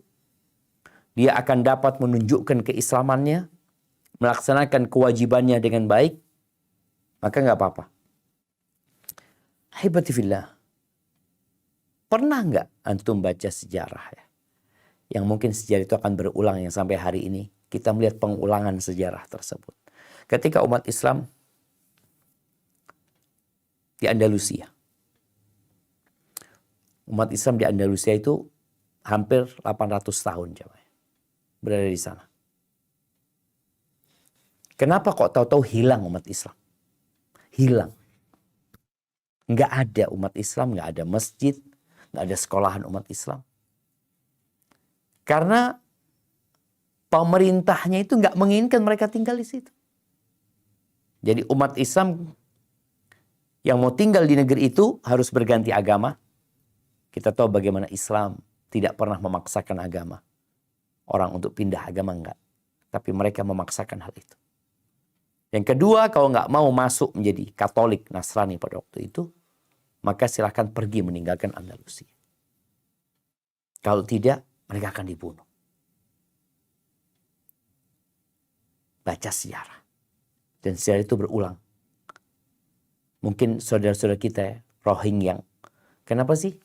Dia akan dapat menunjukkan keislamannya, melaksanakan kewajibannya dengan baik, maka nggak apa-apa. Ahibati fillah, pernah nggak antum baca sejarah ya? Yang mungkin sejarah itu akan berulang, yang sampai hari ini kita melihat pengulangan sejarah tersebut. Ketika umat Islam di Andalusia. Umat Islam di Andalusia itu hampir 800 tahun jamaah berada di sana. Kenapa kok tahu-tahu hilang umat Islam? Hilang. Nggak ada umat Islam, nggak ada masjid, nggak ada sekolahan umat Islam. Karena pemerintahnya itu nggak menginginkan mereka tinggal di situ. Jadi umat Islam yang mau tinggal di negeri itu harus berganti agama. Kita tahu bagaimana Islam tidak pernah memaksakan agama. Orang untuk pindah agama enggak. Tapi mereka memaksakan hal itu. Yang kedua, kalau nggak mau masuk menjadi Katolik, Nasrani pada waktu itu, maka silahkan pergi meninggalkan Andalusia. Kalau tidak, mereka akan dibunuh. Baca sejarah. Dan sejarah itu berulang. Mungkin saudara-saudara kita ya, Rohingya. Kenapa sih?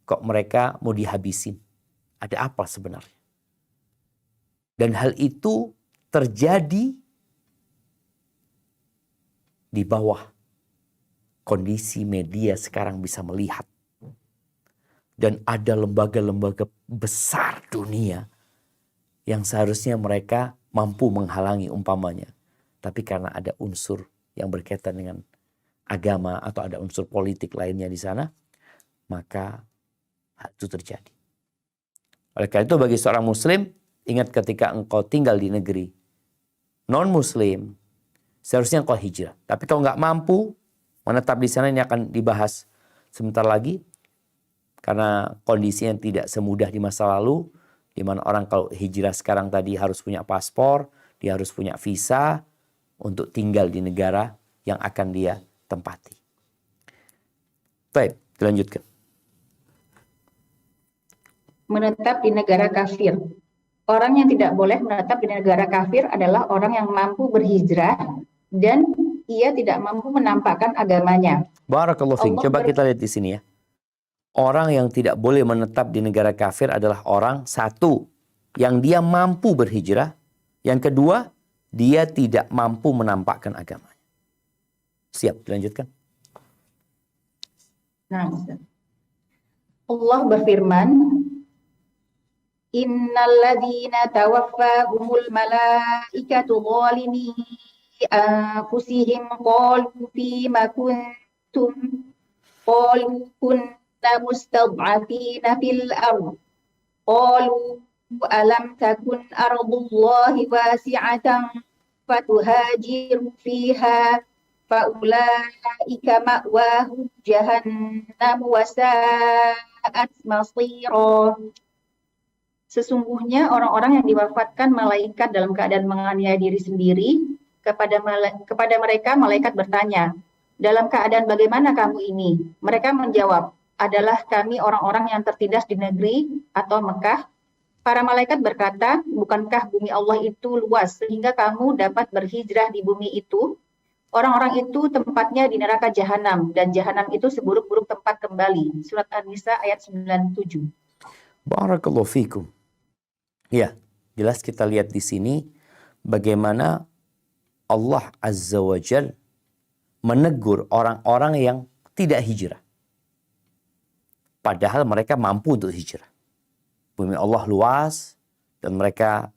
Kok mereka mau dihabisin? Ada apa sebenarnya? Dan hal itu terjadi di bawah kondisi media sekarang bisa melihat. Dan ada lembaga-lembaga besar dunia yang seharusnya mereka mampu menghalangi umpamanya. Tapi karena ada unsur yang berkaitan dengan agama atau ada unsur politik lainnya di sana, maka hal itu terjadi. Oleh karena itu bagi seorang muslim, ingat ketika engkau tinggal di negeri non-muslim, seharusnya engkau hijrah. Tapi kalau nggak mampu menetap di sana, ini akan dibahas sebentar lagi. Karena kondisinya tidak semudah di masa lalu, di mana orang kalau hijrah sekarang tadi harus punya paspor, dia harus punya visa untuk tinggal di negara yang akan dia tempati. Baik, dilanjutkan. Menetap di negara kafir. Orang yang tidak boleh menetap di negara kafir adalah orang yang mampu berhijrah dan ia tidak mampu menampakkan agamanya. Barakallahu fiik. Coba kita lihat di sini ya. Orang yang tidak boleh menetap di negara kafir adalah orang, satu, yang dia mampu berhijrah. Yang kedua, dia tidak mampu menampakkan agamanya. Siap, dilanjutkan. Nah, Allah berfirman, Innalladzina tawaffahumul malaikatu zalimi anfusihim qalu fima kuntum qalu kunna mustad'afina fil ardh qalu alam takun ardullahi wasi'atan fatuhajiru fiha faulaika ma'wahum jahannam wa sa'at masira. Sesungguhnya orang-orang yang diwafatkan malaikat dalam keadaan menganiaya diri sendiri, kepada mereka malaikat bertanya, dalam keadaan bagaimana kamu ini? Mereka menjawab, adalah kami orang-orang yang tertindas di negeri atau Mekah. Para malaikat berkata, bukankah bumi Allah itu luas sehingga kamu dapat berhijrah di bumi itu? Orang-orang itu tempatnya di neraka jahanam, dan jahanam itu seburuk-buruk tempat kembali. Surat An-Nisa ayat 97. Barakallahu fikum. Ya, jelas kita lihat di sini bagaimana Allah Azza wa Jal menegur orang-orang yang tidak hijrah. Padahal mereka mampu untuk hijrah. Bumi Allah luas dan mereka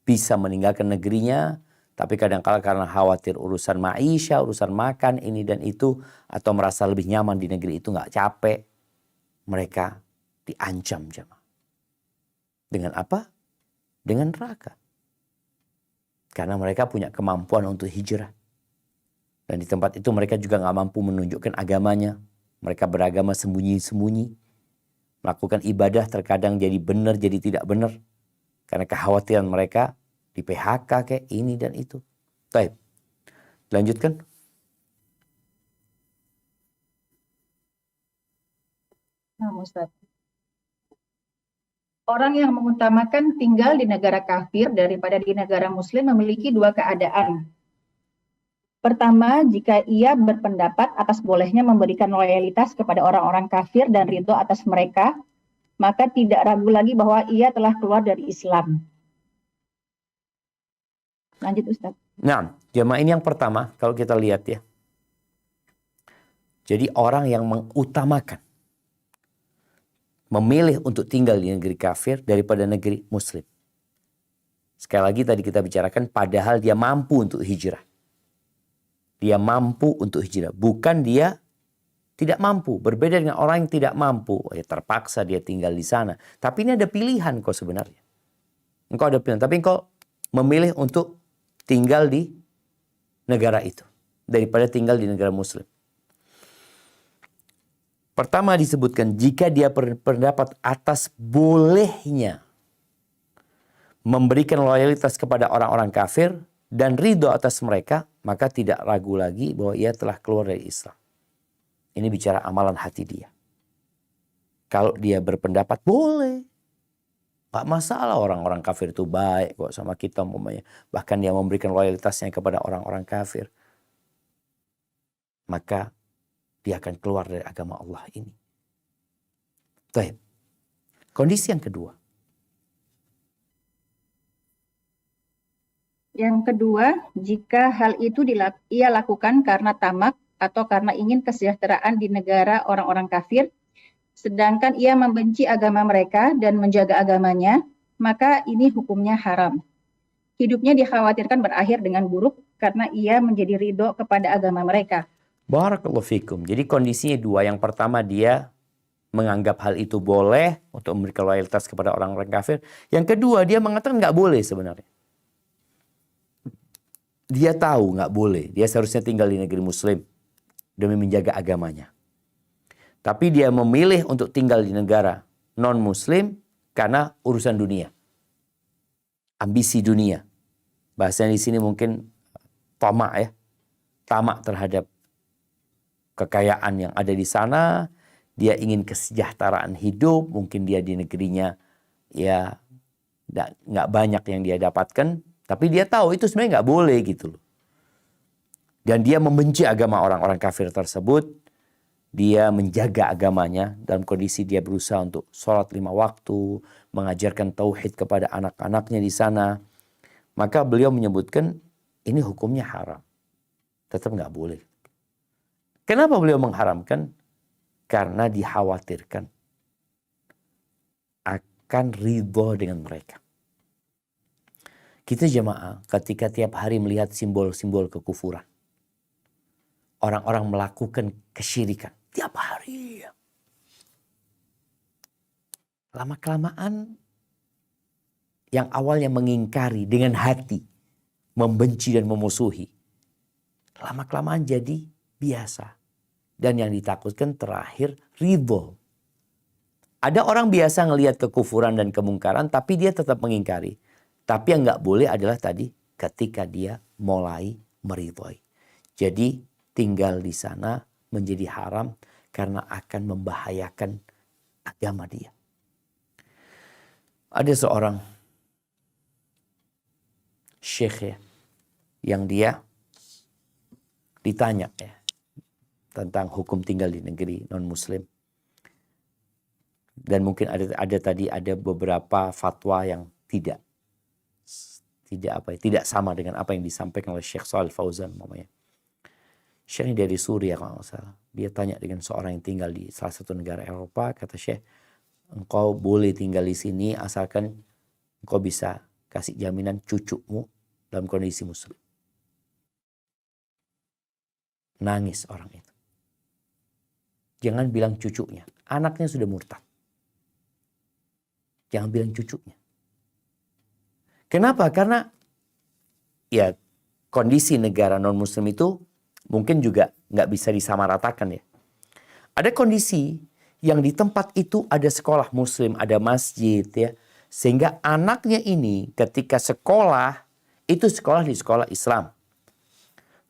bisa meninggalkan negerinya, tapi kadang-kala karena khawatir urusan maisha, urusan makan ini dan itu, atau merasa lebih nyaman di negeri itu, nggak capek, mereka diancam jemaah. Dengan apa? Dengan neraka. Karena mereka punya kemampuan untuk hijrah. Dan di tempat itu mereka juga nggak mampu menunjukkan agamanya. Mereka beragama sembunyi-sembunyi. Melakukan ibadah terkadang jadi benar, jadi tidak benar. Karena kekhawatiran mereka di PHK kayak ini dan itu. Baik. Lanjutkan. Nah, Ustaz. Orang yang mengutamakan tinggal di negara kafir daripada di negara muslim memiliki dua keadaan. Pertama, jika ia berpendapat atas bolehnya memberikan loyalitas kepada orang-orang kafir dan ridho atas mereka, maka tidak ragu lagi bahwa ia telah keluar dari Islam. Lanjut Ustaz. Nah, jemaah ini yang pertama kalau kita lihat ya. Jadi orang yang mengutamakan, memilih untuk tinggal di negeri kafir daripada negeri muslim. Sekali lagi tadi kita bicarakan padahal dia mampu untuk hijrah. Dia mampu untuk hijrah. Bukan dia tidak mampu. Berbeda dengan orang yang tidak mampu. Ya terpaksa dia tinggal di sana. Tapi ini ada pilihan kok sebenarnya. Engkau ada pilihan. Tapi engkau memilih untuk tinggal di negara itu. Daripada tinggal di negara muslim. Pertama disebutkan jika dia berpendapat atas bolehnya memberikan loyalitas kepada orang-orang kafir dan ridho atas mereka, maka tidak ragu lagi bahwa ia telah keluar dari Islam. Ini bicara amalan hati dia. Kalau dia berpendapat boleh, gak masalah orang-orang kafir itu baik kok sama kita umpamanya. Bahkan dia memberikan loyalitasnya kepada orang-orang kafir. Maka dia akan keluar dari agama Allah ini. Baik. Kondisi yang kedua. Yang kedua, jika hal itu ia lakukan karena tamak atau karena ingin kesejahteraan di negara orang-orang kafir, sedangkan ia membenci agama mereka dan menjaga agamanya, maka ini hukumnya haram. Hidupnya dikhawatirkan berakhir dengan buruk karena ia menjadi ridho kepada agama mereka. Barakallahu fikum. Jadi kondisinya dua. Yang pertama dia menganggap hal itu boleh untuk memberikan loyalitas kepada orang-orang kafir. Yang kedua dia mengatakan nggak boleh sebenarnya. Dia tahu nggak boleh. Dia seharusnya tinggal di negeri muslim demi menjaga agamanya. Tapi dia memilih untuk tinggal di negara non-muslim karena urusan dunia. Ambisi dunia. Bahasanya di sini mungkin tamak ya. Tamak terhadap kekayaan yang ada di sana, dia ingin kesejahteraan hidup, mungkin dia di negerinya ya nggak banyak yang dia dapatkan, tapi dia tahu itu sebenarnya nggak boleh gitu loh. Dan dia membenci agama orang-orang kafir tersebut, dia menjaga agamanya dalam kondisi dia berusaha untuk sholat 5 waktu, mengajarkan tauhid kepada anak-anaknya di sana. Maka beliau menyebutkan ini hukumnya haram, tetap nggak boleh. Kenapa beliau mengharamkan? Karena dikhawatirkan akan ridho dengan mereka. Kita jemaah ketika tiap hari melihat simbol-simbol kekufuran. Orang-orang melakukan kesyirikan tiap hari. Lama-kelamaan yang awalnya mengingkari dengan hati, membenci dan memusuhi. Lama-kelamaan jadi biasa. Dan yang ditakutkan terakhir ridho. Ada orang biasa ngelihat kekufuran dan kemungkaran tapi dia tetap mengingkari. Tapi yang nggak boleh adalah tadi ketika dia mulai meridhoi. Jadi tinggal di sana menjadi haram karena akan membahayakan agama dia. Ada seorang syekh ya, yang dia ditanya ya tentang hukum tinggal di negeri non-muslim. Dan mungkin ada beberapa fatwa yang tidak sama dengan apa yang disampaikan oleh Syekh Shalih Fauzan namanya. Syekh ini dari Suriah kalau nggak salah. Dia tanya dengan seorang yang tinggal di salah satu negara Eropa, kata Syekh, engkau boleh tinggal di sini asalkan engkau bisa kasih jaminan cucumu dalam kondisi muslim. Nangis orang itu. Jangan bilang cucunya, anaknya sudah murtad. Jangan bilang cucunya. Kenapa? Karena ya kondisi negara non-muslim itu mungkin juga nggak bisa disamaratakan ya. Ada kondisi yang di tempat itu ada sekolah muslim, ada masjid ya. Sehingga anaknya ini ketika sekolah, itu sekolah di sekolah Islam.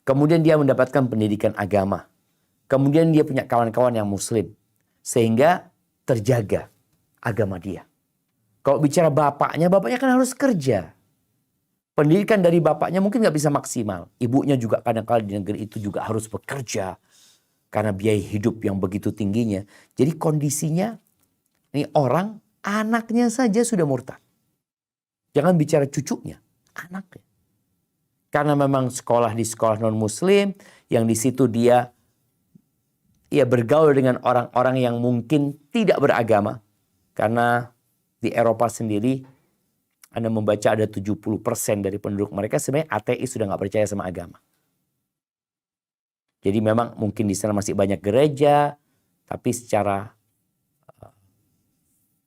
Kemudian dia mendapatkan pendidikan agama. Kemudian dia punya kawan-kawan yang muslim. Sehingga terjaga agama dia. Kalau bicara bapaknya kan harus kerja. Pendidikan dari bapaknya mungkin nggak bisa maksimal. Ibunya juga kadang-kadang di negeri itu juga harus bekerja. Karena biaya hidup yang begitu tingginya. Jadi kondisinya, ini orang, anaknya saja sudah murtad. Jangan bicara cucunya, anaknya. Karena memang sekolah di sekolah non-muslim, yang di situ dia bergaul dengan orang-orang yang mungkin tidak beragama. Karena di Eropa sendiri, Anda membaca ada 70% dari penduduk mereka sebenarnya ateis, sudah nggak percaya sama agama. Jadi memang mungkin di sana masih banyak gereja, tapi secara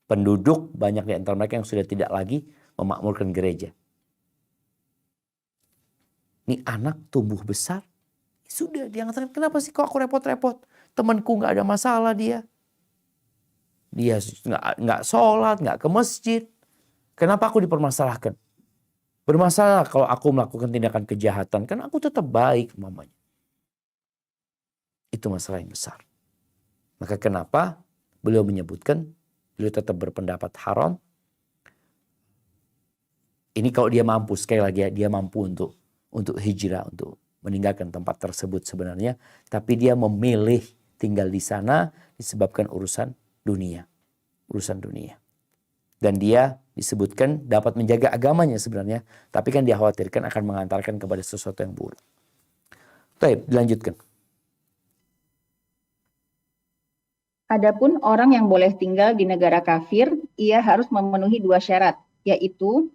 penduduk banyak di antara mereka yang sudah tidak lagi memakmurkan gereja. Ini anak tumbuh besar, sudah dia mengatakan, kenapa sih kok aku repot-repot? Temanku nggak ada masalah dia. Dia nggak sholat, nggak ke masjid. Kenapa aku dipermasalahkan? Bermasalah kalau aku melakukan tindakan kejahatan, kan aku tetap baik mamanya. Itu masalah yang besar. Maka kenapa beliau menyebutkan, beliau tetap berpendapat haram. Ini kalau dia mampu, sekali lagi dia mampu untuk hijrah, untuk meninggalkan tempat tersebut sebenarnya. Tapi dia memilih tinggal di sana disebabkan urusan dunia. Urusan dunia. Dan dia disebutkan dapat menjaga agamanya sebenarnya. Tapi kan dia khawatirkan akan mengantarkan kepada sesuatu yang buruk. Baik, dilanjutkan. Adapun orang yang boleh tinggal di negara kafir, ia harus memenuhi 2 syarat, yaitu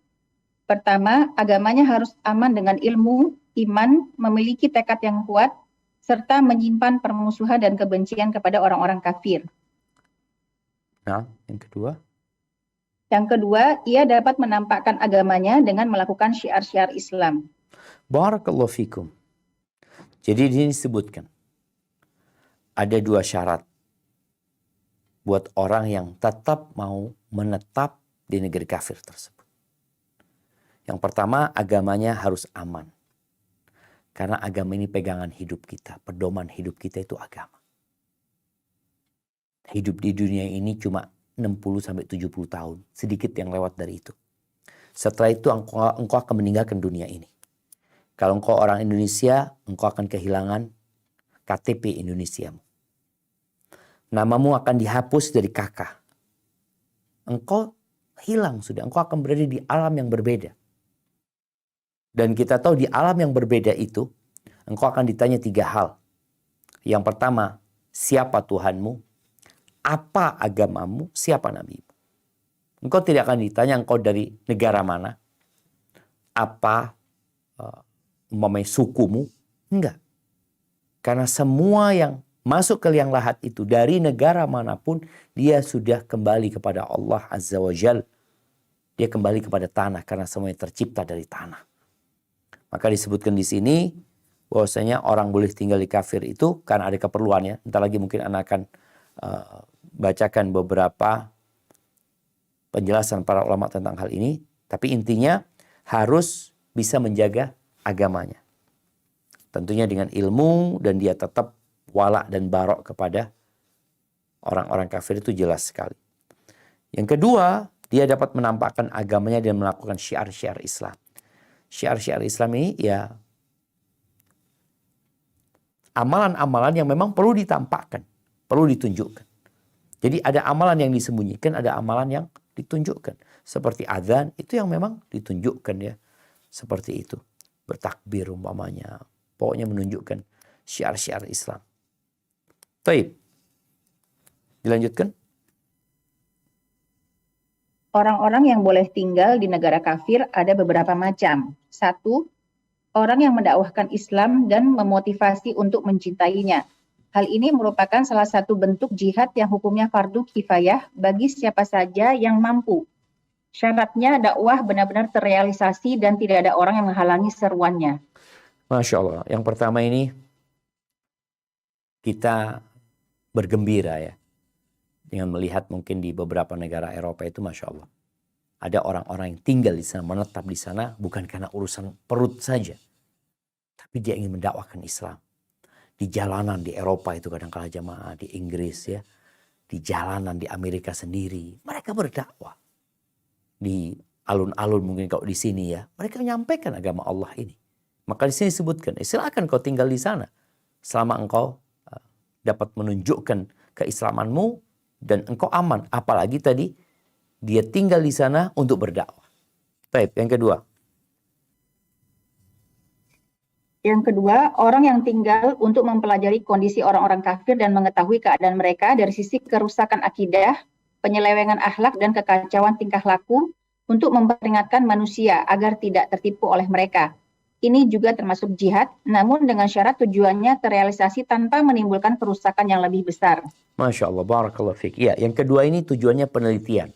pertama, agamanya harus aman dengan ilmu, iman, memiliki tekad yang kuat, serta menyimpan permusuhan dan kebencian kepada orang-orang kafir. Nah, yang kedua? Yang kedua, ia dapat menampakkan agamanya dengan melakukan syiar-syiar Islam. Barakallahu fikum. Jadi di sini disebutkan ada 2 syarat buat orang yang tetap mau menetap di negeri kafir tersebut. Yang pertama, agamanya harus aman. Karena agama ini pegangan hidup kita, pedoman hidup kita itu agama. Hidup di dunia ini cuma 60-70 tahun, sedikit yang lewat dari itu. Setelah itu engkau akan meninggalkan dunia ini. Kalau engkau orang Indonesia, engkau akan kehilangan KTP Indonesiamu. Namamu akan dihapus dari KK. Engkau hilang sudah, engkau akan berada di alam yang berbeda. Dan kita tahu di alam yang berbeda itu, engkau akan ditanya 3 hal. Yang pertama, siapa Tuhanmu? Apa agamamu? Siapa nabimu? Engkau tidak akan ditanya engkau dari negara mana. Apa sukumu? Enggak. Karena semua yang masuk ke liang lahat itu dari negara manapun, dia sudah kembali kepada Allah Azza wa Jal. Dia kembali kepada tanah karena semuanya tercipta dari tanah. Maka disebutkan di sini bahwasanya orang boleh tinggal di kafir itu karena ada keperluan ya. Ntar lagi mungkin anak akan bacakan beberapa penjelasan para ulama tentang hal ini. Tapi intinya harus bisa menjaga agamanya. Tentunya dengan ilmu dan dia tetap wala dan barok kepada orang-orang kafir itu jelas sekali. Yang kedua, dia dapat menampakkan agamanya dan melakukan syiar-syiar Islam. Syiar-syiar Islam ini ya amalan-amalan yang memang perlu ditampakkan, perlu ditunjukkan. Jadi ada amalan yang disembunyikan, ada amalan yang ditunjukkan. Seperti azan, itu yang memang ditunjukkan ya. Seperti itu. Bertakbir umpamanya. Pokoknya menunjukkan syiar-syiar Islam. Taib. Dilanjutkan. Orang-orang yang boleh tinggal di negara kafir ada beberapa macam. 1. Orang yang mendakwahkan Islam dan memotivasi untuk mencintainya. Hal ini merupakan salah satu bentuk jihad yang hukumnya fardu kifayah bagi siapa saja yang mampu. Syaratnya dakwah benar-benar terrealisasi dan tidak ada orang yang menghalangi seruannya. Masya Allah. Yang pertama ini kita bergembira ya. Dengan melihat mungkin di beberapa negara Eropa itu Masya Allah. Ada orang-orang yang tinggal di sana, menetap di sana bukan karena urusan perut saja. Tapi dia ingin mendakwahkan Islam. Di jalanan di Eropa itu kadang-kala jamaah, di Inggris ya. Di jalanan di Amerika sendiri. Mereka berdakwah. Di alun-alun mungkin kalau di sini ya. Mereka menyampaikan agama Allah ini. Maka di sini disebutkan, silakan kau tinggal di sana. Selama engkau dapat menunjukkan keislamanmu dan engkau aman. Apalagi tadi dia tinggal di sana untuk berdakwah. Baik, yang kedua. Yang kedua, orang yang tinggal untuk mempelajari kondisi orang-orang kafir dan mengetahui keadaan mereka dari sisi kerusakan akidah, penyelewengan akhlak dan kekacauan tingkah laku untuk memperingatkan manusia agar tidak tertipu oleh mereka. Ini juga termasuk jihad, namun dengan syarat tujuannya terrealisasi tanpa menimbulkan kerusakan yang lebih besar. Masya Allah, barakallahu fiik. Ya, yang kedua ini tujuannya penelitian.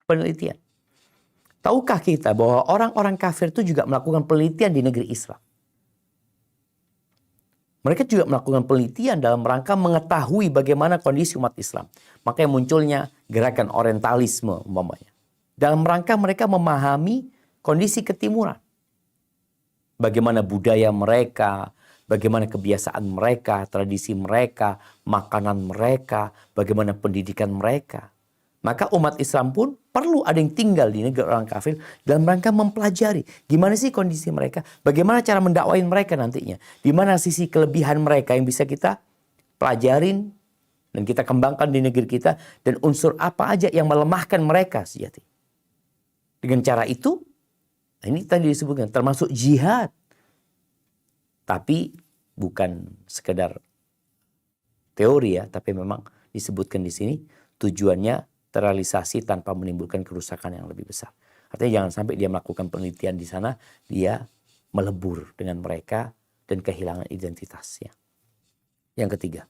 Penelitian. Tahukah kita bahwa orang-orang kafir itu juga melakukan penelitian di negeri Islam? Mereka juga melakukan penelitian dalam rangka mengetahui bagaimana kondisi umat Islam. Makanya munculnya gerakan orientalisme umpamanya. Dalam rangka mereka memahami kondisi ketimuran. Bagaimana budaya mereka, bagaimana kebiasaan mereka, tradisi mereka, makanan mereka, bagaimana pendidikan mereka. Maka umat Islam pun perlu ada yang tinggal di negeri orang kafir dalam rangka mempelajari gimana sih kondisi mereka, bagaimana cara mendakwain mereka nantinya, di mana sisi kelebihan mereka yang bisa kita pelajarin dan kita kembangkan di negeri kita, dan unsur apa aja yang melemahkan mereka sejati. Dengan cara itu, ini tadi disebutkan termasuk jihad, tapi bukan sekedar teori ya, tapi memang disebutkan di sini tujuannya terrealisasi tanpa menimbulkan kerusakan yang lebih besar. Artinya jangan sampai dia melakukan penelitian di sana, dia melebur dengan mereka dan kehilangan identitasnya. Yang ketiga.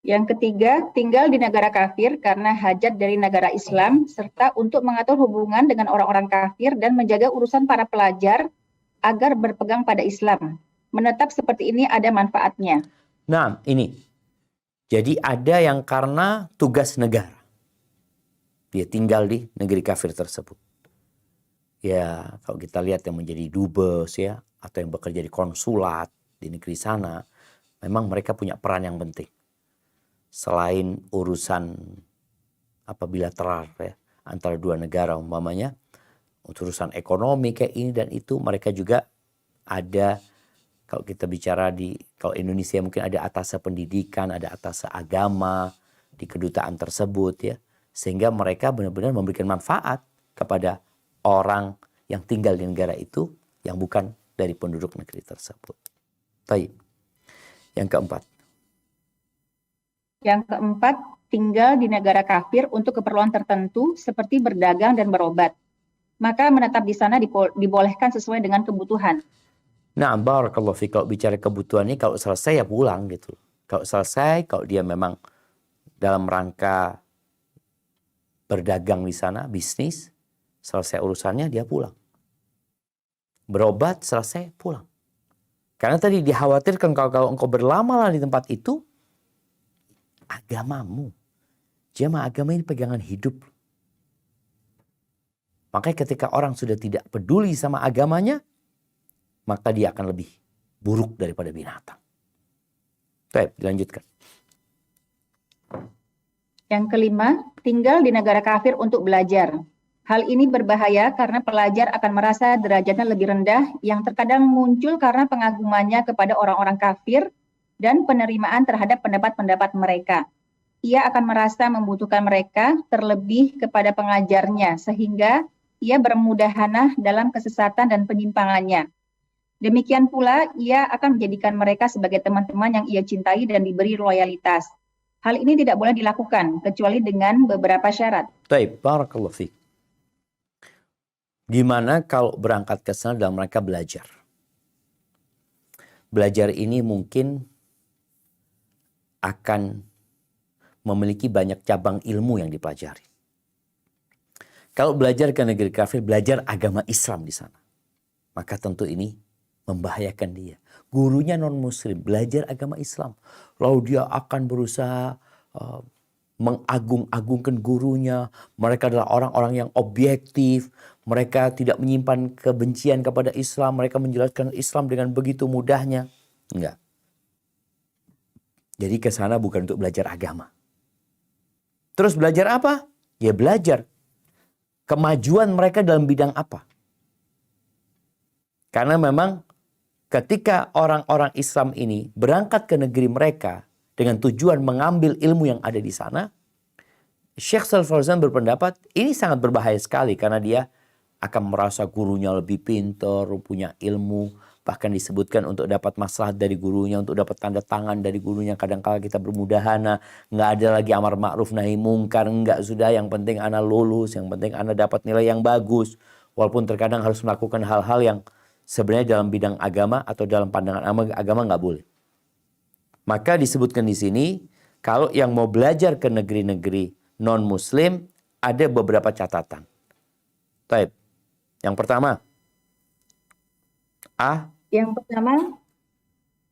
Yang ketiga, tinggal di negara kafir karena hajat dari negara Islam, serta untuk mengatur hubungan dengan orang-orang kafir dan menjaga urusan para pelajar agar berpegang pada Islam. Menetap seperti ini ada manfaatnya. Nah, ini. Jadi ada yang karena tugas negara. Dia tinggal di negeri kafir tersebut. Ya, kalau kita lihat yang menjadi dubes ya, atau yang bekerja di konsulat di negeri sana, memang mereka punya peran yang penting. Selain urusan bilateral ya, antara dua negara umpamanya, urusan ekonomi kayak ini dan itu, mereka juga ada. Kalau kita bicara kalau Indonesia mungkin ada atase pendidikan, ada atase agama di kedutaan tersebut ya. Sehingga mereka benar-benar memberikan manfaat kepada orang yang tinggal di negara itu yang bukan dari penduduk negeri tersebut. Baik. Yang keempat. Yang keempat, tinggal di negara kafir untuk keperluan tertentu seperti berdagang dan berobat. Maka menetap di sana dibolehkan sesuai dengan kebutuhan. Nah, barakallahu fiik, kalau bicara kebutuhan ini, kalau selesai ya pulang gitu. Kalau selesai, kalau dia memang dalam rangka berdagang di sana, bisnis, selesai urusannya dia pulang. Berobat, selesai, pulang. Karena tadi dikhawatirkan kalau engkau berlama-lama di tempat itu, agamamu. Jemaah, agama ini pegangan hidup. Makanya ketika orang sudah tidak peduli sama agamanya, maka dia akan lebih buruk daripada binatang. Baik, dilanjutkan. Yang kelima, tinggal di negara kafir untuk belajar. Hal ini berbahaya karena pelajar akan merasa derajatnya lebih rendah yang terkadang muncul karena pengagumannya kepada orang-orang kafir dan penerimaan terhadap pendapat-pendapat mereka. Ia akan merasa membutuhkan mereka terlebih kepada pengajarnya sehingga ia bermudahanah dalam kesesatan dan penyimpangannya. Demikian pula ia akan menjadikan mereka sebagai teman-teman yang ia cintai dan diberi loyalitas. Hal ini tidak boleh dilakukan kecuali dengan beberapa syarat. Baik, barakallahu fiik. Gimana kalau berangkat ke sana dan mereka belajar? Belajar ini mungkin akan memiliki banyak cabang ilmu yang dipelajari. Kalau belajar ke negeri kafir, belajar agama Islam di sana, maka tentu ini membahayakan dia. Gurunya non-muslim, belajar agama Islam. Lalu dia akan berusaha mengagung-agungkan gurunya. Mereka adalah orang-orang yang objektif. Mereka tidak menyimpan kebencian kepada Islam. Mereka menjelaskan Islam dengan begitu mudahnya. Enggak. Jadi ke sana bukan untuk belajar agama. Terus belajar apa? Ya belajar kemajuan mereka dalam bidang apa. Karena memang ketika orang-orang Islam ini berangkat ke negeri mereka dengan tujuan mengambil ilmu yang ada di sana, Syekh Shalih Fauzan berpendapat ini sangat berbahaya sekali karena dia akan merasa gurunya lebih pintar, punya ilmu, bahkan disebutkan untuk dapat maslahat dari gurunya, untuk dapat tanda tangan dari gurunya. Kadang-kala kita bermudahana, nggak ada lagi amar ma'ruf nahi mungkar, nggak, sudah, yang penting ana lulus, yang penting ana dapat nilai yang bagus. Walaupun terkadang harus melakukan hal-hal yang sebenarnya dalam bidang agama atau dalam pandangan agama nggak boleh. Maka disebutkan di sini, kalau yang mau belajar ke negeri-negeri non-muslim, ada beberapa catatan. Baik. Yang pertama, Yang pertama,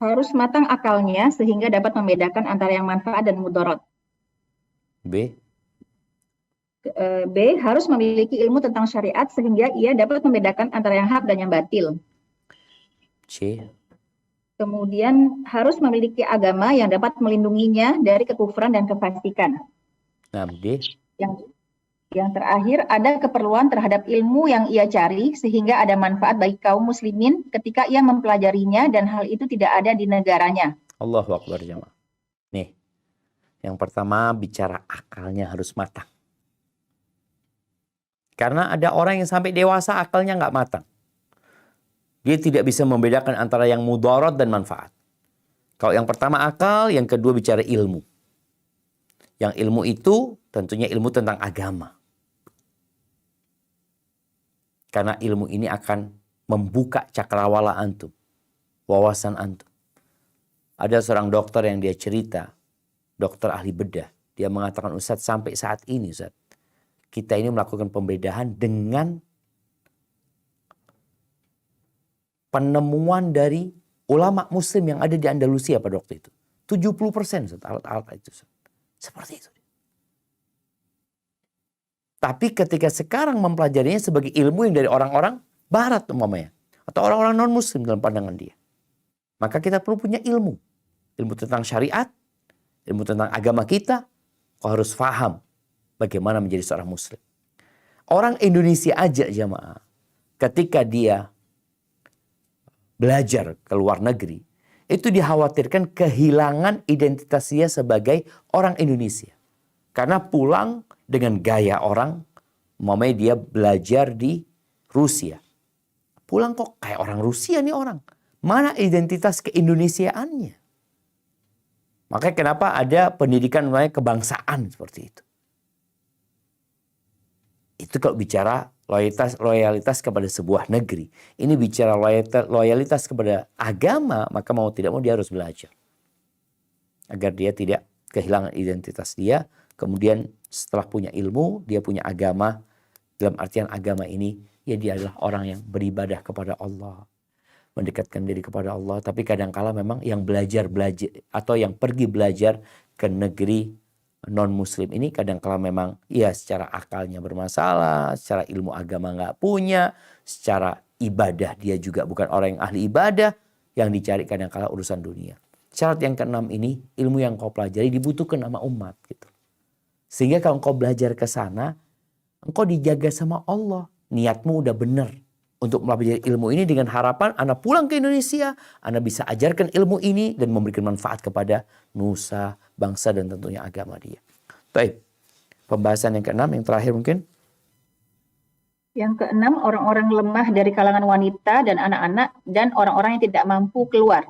harus matang akalnya sehingga dapat membedakan antara yang manfaat dan mudarat. B, Harus memiliki ilmu tentang syariat sehingga ia dapat membedakan antara yang hak dan yang batil. C, Kemudian harus memiliki agama yang dapat melindunginya dari kekufuran dan kefasikan. nah D, Yang terakhir, ada keperluan terhadap ilmu yang ia cari sehingga ada manfaat bagi kaum muslimin ketika ia mempelajarinya dan hal itu tidak ada di negaranya. Allahu Akbar jamaah. Nih, yang pertama bicara akalnya harus matang. Karena ada orang yang sampai dewasa akalnya nggak matang. Dia tidak bisa membedakan antara yang mudarat dan manfaat. Kalau yang pertama akal, yang kedua bicara ilmu. Yang ilmu itu tentunya ilmu tentang agama. Karena ilmu ini akan membuka cakrawala antum, wawasan antum. Ada seorang dokter yang dia cerita, dokter ahli bedah. Dia mengatakan, Ustadz, sampai saat ini Ustadz, kita ini melakukan pembedahan dengan penemuan dari ulama muslim yang ada di Andalusia pada waktu itu. 70% Ustadz, alat-alat itu Ustadz. Seperti itu. Tapi ketika sekarang mempelajarinya sebagai ilmu yang dari orang-orang barat umpamanya, atau orang-orang non-muslim dalam pandangan dia, maka kita perlu punya ilmu. Ilmu tentang syariat, ilmu tentang agama kita, kau harus paham bagaimana menjadi seorang muslim. Orang Indonesia aja jamaah, ketika dia belajar ke luar negeri, itu dikhawatirkan kehilangan identitas dia sebagai orang Indonesia. Karena pulang dengan gaya orang, umpamanya dia belajar di Rusia. Pulang kok kayak orang Rusia nih orang. Mana identitas keindonesiaannya? Makanya kenapa ada pendidikan namanya kebangsaan seperti itu. Itu kalau bicara loyalitas kepada sebuah negeri. Ini bicara loyalitas kepada agama, maka mau tidak mau dia harus belajar. Agar dia tidak kehilangan identitas dia. Kemudian setelah punya ilmu, dia punya agama Dalam artian agama ini, ya dia adalah orang yang beribadah kepada Allah, mendekatkan diri kepada Allah. Tapi kadangkala memang yang belajar atau yang pergi belajar ke negeri non muslim ini kadangkala memang ya secara akalnya bermasalah, secara ilmu agama nggak punya, secara ibadah dia juga bukan orang yang ahli ibadah, yang dicari kadangkala urusan dunia. Syarat yang keenam ini, ilmu yang kau pelajari dibutuhkan sama umat gitu. Sehingga kalau kau belajar ke sana, engkau dijaga sama Allah. Niatmu udah benar untuk mempelajari ilmu ini dengan harapan Anda pulang ke Indonesia, Anda bisa ajarkan ilmu ini dan memberikan manfaat kepada nusa, bangsa, dan tentunya agama dia. Baik, pembahasan yang keenam, yang terakhir mungkin. Yang keenam, orang-orang lemah dari kalangan wanita dan anak-anak dan orang-orang yang tidak mampu keluar.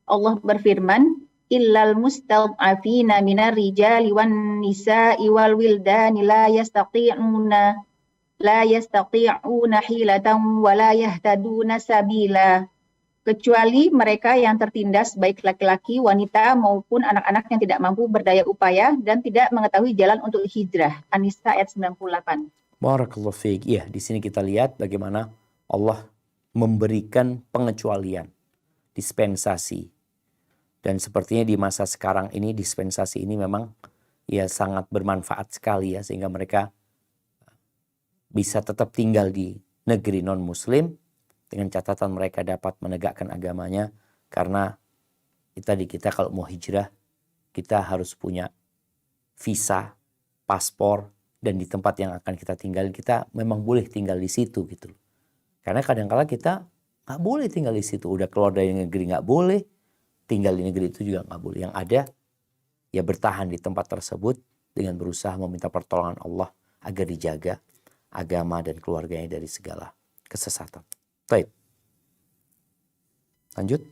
Allah berfirman, illal mustad'afina minar rijali wan nisa'i wal wildani la yastati'una hilatan wa la yahtaduna sabila. Kecuali mereka yang tertindas baik laki-laki, wanita maupun anak-anak yang tidak mampu berdaya upaya dan tidak mengetahui jalan untuk hijrah. An-Nisa ayat 98. Barakallahu fiik. Ya, di sini kita lihat bagaimana Allah memberikan pengecualian, dispensasi. Dan sepertinya di masa sekarang ini dispensasi ini memang ya sangat bermanfaat sekali ya, sehingga mereka bisa tetap tinggal di negeri non muslim dengan catatan mereka dapat menegakkan agamanya, karena kita kalau mau hijrah kita harus punya visa, paspor, dan di tempat yang akan kita tinggal kita memang boleh tinggal di situ gitu. Karena kadang-kala kita nggak boleh tinggal di situ, udah keluar dari negeri nggak boleh, tinggal di negeri itu juga nggak boleh. Yang ada ya bertahan di tempat tersebut dengan berusaha meminta pertolongan Allah agar dijaga agama dan keluarganya dari segala kesesatan. Baik. Lanjut.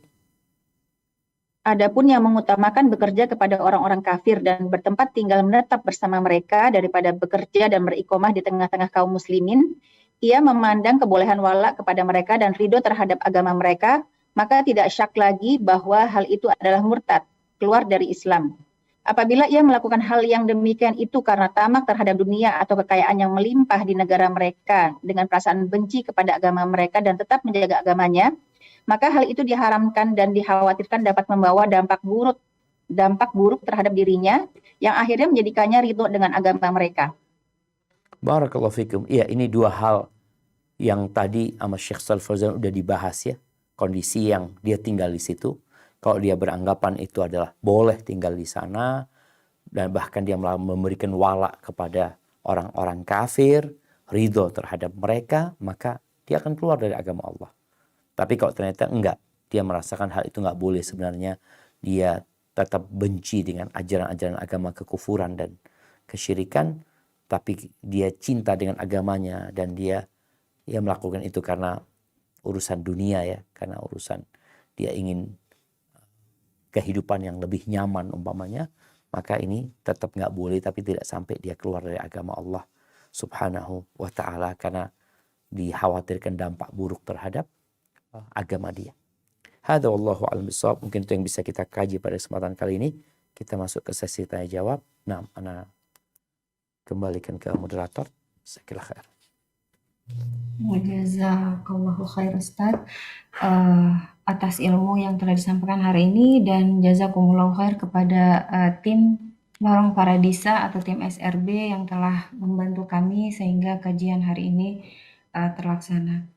Adapun yang mengutamakan bekerja kepada orang-orang kafir dan bertempat tinggal menetap bersama mereka daripada bekerja dan berikomah di tengah-tengah kaum muslimin, ia memandang kebolehan wala kepada mereka dan ridho terhadap agama mereka, maka tidak syak lagi bahwa hal itu adalah murtad, keluar dari Islam. Apabila ia melakukan hal yang demikian itu karena tamak terhadap dunia atau kekayaan yang melimpah di negara mereka dengan perasaan benci kepada agama mereka dan tetap menjaga agamanya, maka hal itu diharamkan dan dikhawatirkan dapat membawa dampak buruk terhadap dirinya yang akhirnya menjadikannya ridho dengan agama mereka. Barakallahu fikum. Iya, ini dua hal yang tadi sama Syekh Shalih Fauzan udah dibahas ya. Kondisi yang dia tinggal di situ, kalau dia beranggapan itu adalah boleh tinggal di sana dan bahkan dia memberikan wala kepada orang-orang kafir, ridho terhadap mereka, maka dia akan keluar dari agama Allah. Tapi kalau ternyata enggak, dia merasakan hal itu enggak boleh, sebenarnya dia tetap benci dengan ajaran-ajaran agama kekufuran dan kesyirikan, tapi dia cinta dengan agamanya dan dia melakukan itu karena urusan dunia ya, karena urusan dia ingin kehidupan yang lebih nyaman umpamanya, maka ini tetap nggak boleh, tapi tidak sampai dia keluar dari agama Allah subhanahu wa ta'ala karena dikhawatirkan dampak buruk terhadap agama dia. Hadza wallahu a'lam bishawab. Mungkin itu yang bisa kita kaji pada kesempatan kali ini. Kita masuk ke sesi tanya jawab. Nah, ana kembalikan ke moderator. Jazakallahu khair. Jazakallahu khair Ustaz atas ilmu yang telah disampaikan hari ini, dan jazakumullahu khair kepada tim Lorong Paradisa atau tim SRB yang telah membantu kami sehingga kajian hari ini terlaksana.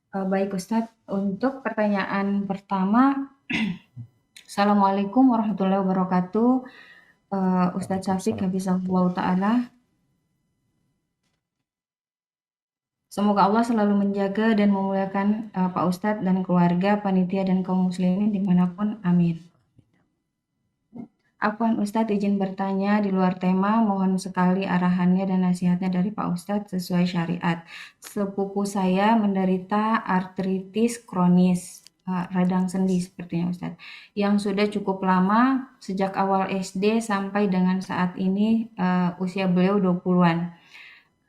Baik Ustaz, untuk pertanyaan pertama, Assalamualaikum warahmatullahi wabarakatuh. Ustaz Syafiq Hafizahullah Ta'ala. Semoga Allah selalu menjaga dan memuliakan Pak Ustadz dan keluarga, panitia, dan kaum muslimin dimanapun. Amin. Afwan Ustadz, izin bertanya di luar tema, mohon sekali arahannya dan nasihatnya dari Pak Ustadz sesuai syariat. Sepupu saya menderita artritis kronis, radang sendi sepertinya Ustadz, yang sudah cukup lama sejak awal SD sampai dengan saat ini usia beliau 20-an.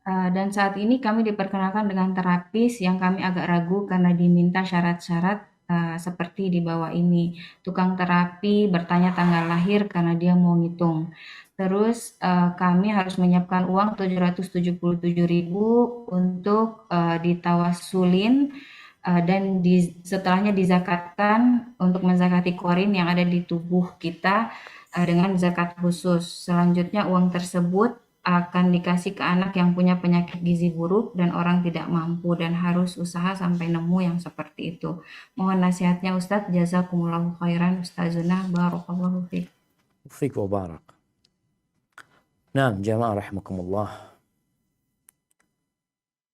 Dan saat ini kami diperkenalkan dengan terapis yang kami agak ragu karena diminta syarat-syarat seperti di bawah ini. Tukang terapi bertanya tanggal lahir karena dia mau ngitung. Terus kami harus menyiapkan uang 777.000 untuk ditawasulin dan setelahnya dizakatkan untuk menzakati korin yang ada di tubuh kita dengan zakat khusus. Selanjutnya uang tersebut akan dikasih ke anak yang punya penyakit gizi buruk dan orang tidak mampu dan harus usaha sampai nemu yang seperti itu. Mohon nasihatnya Ustadz. Jazakumullahu khairan Ustazuna. Barakallahu fiik. Fik wa barak. Nah, jamaah rahimakumullah.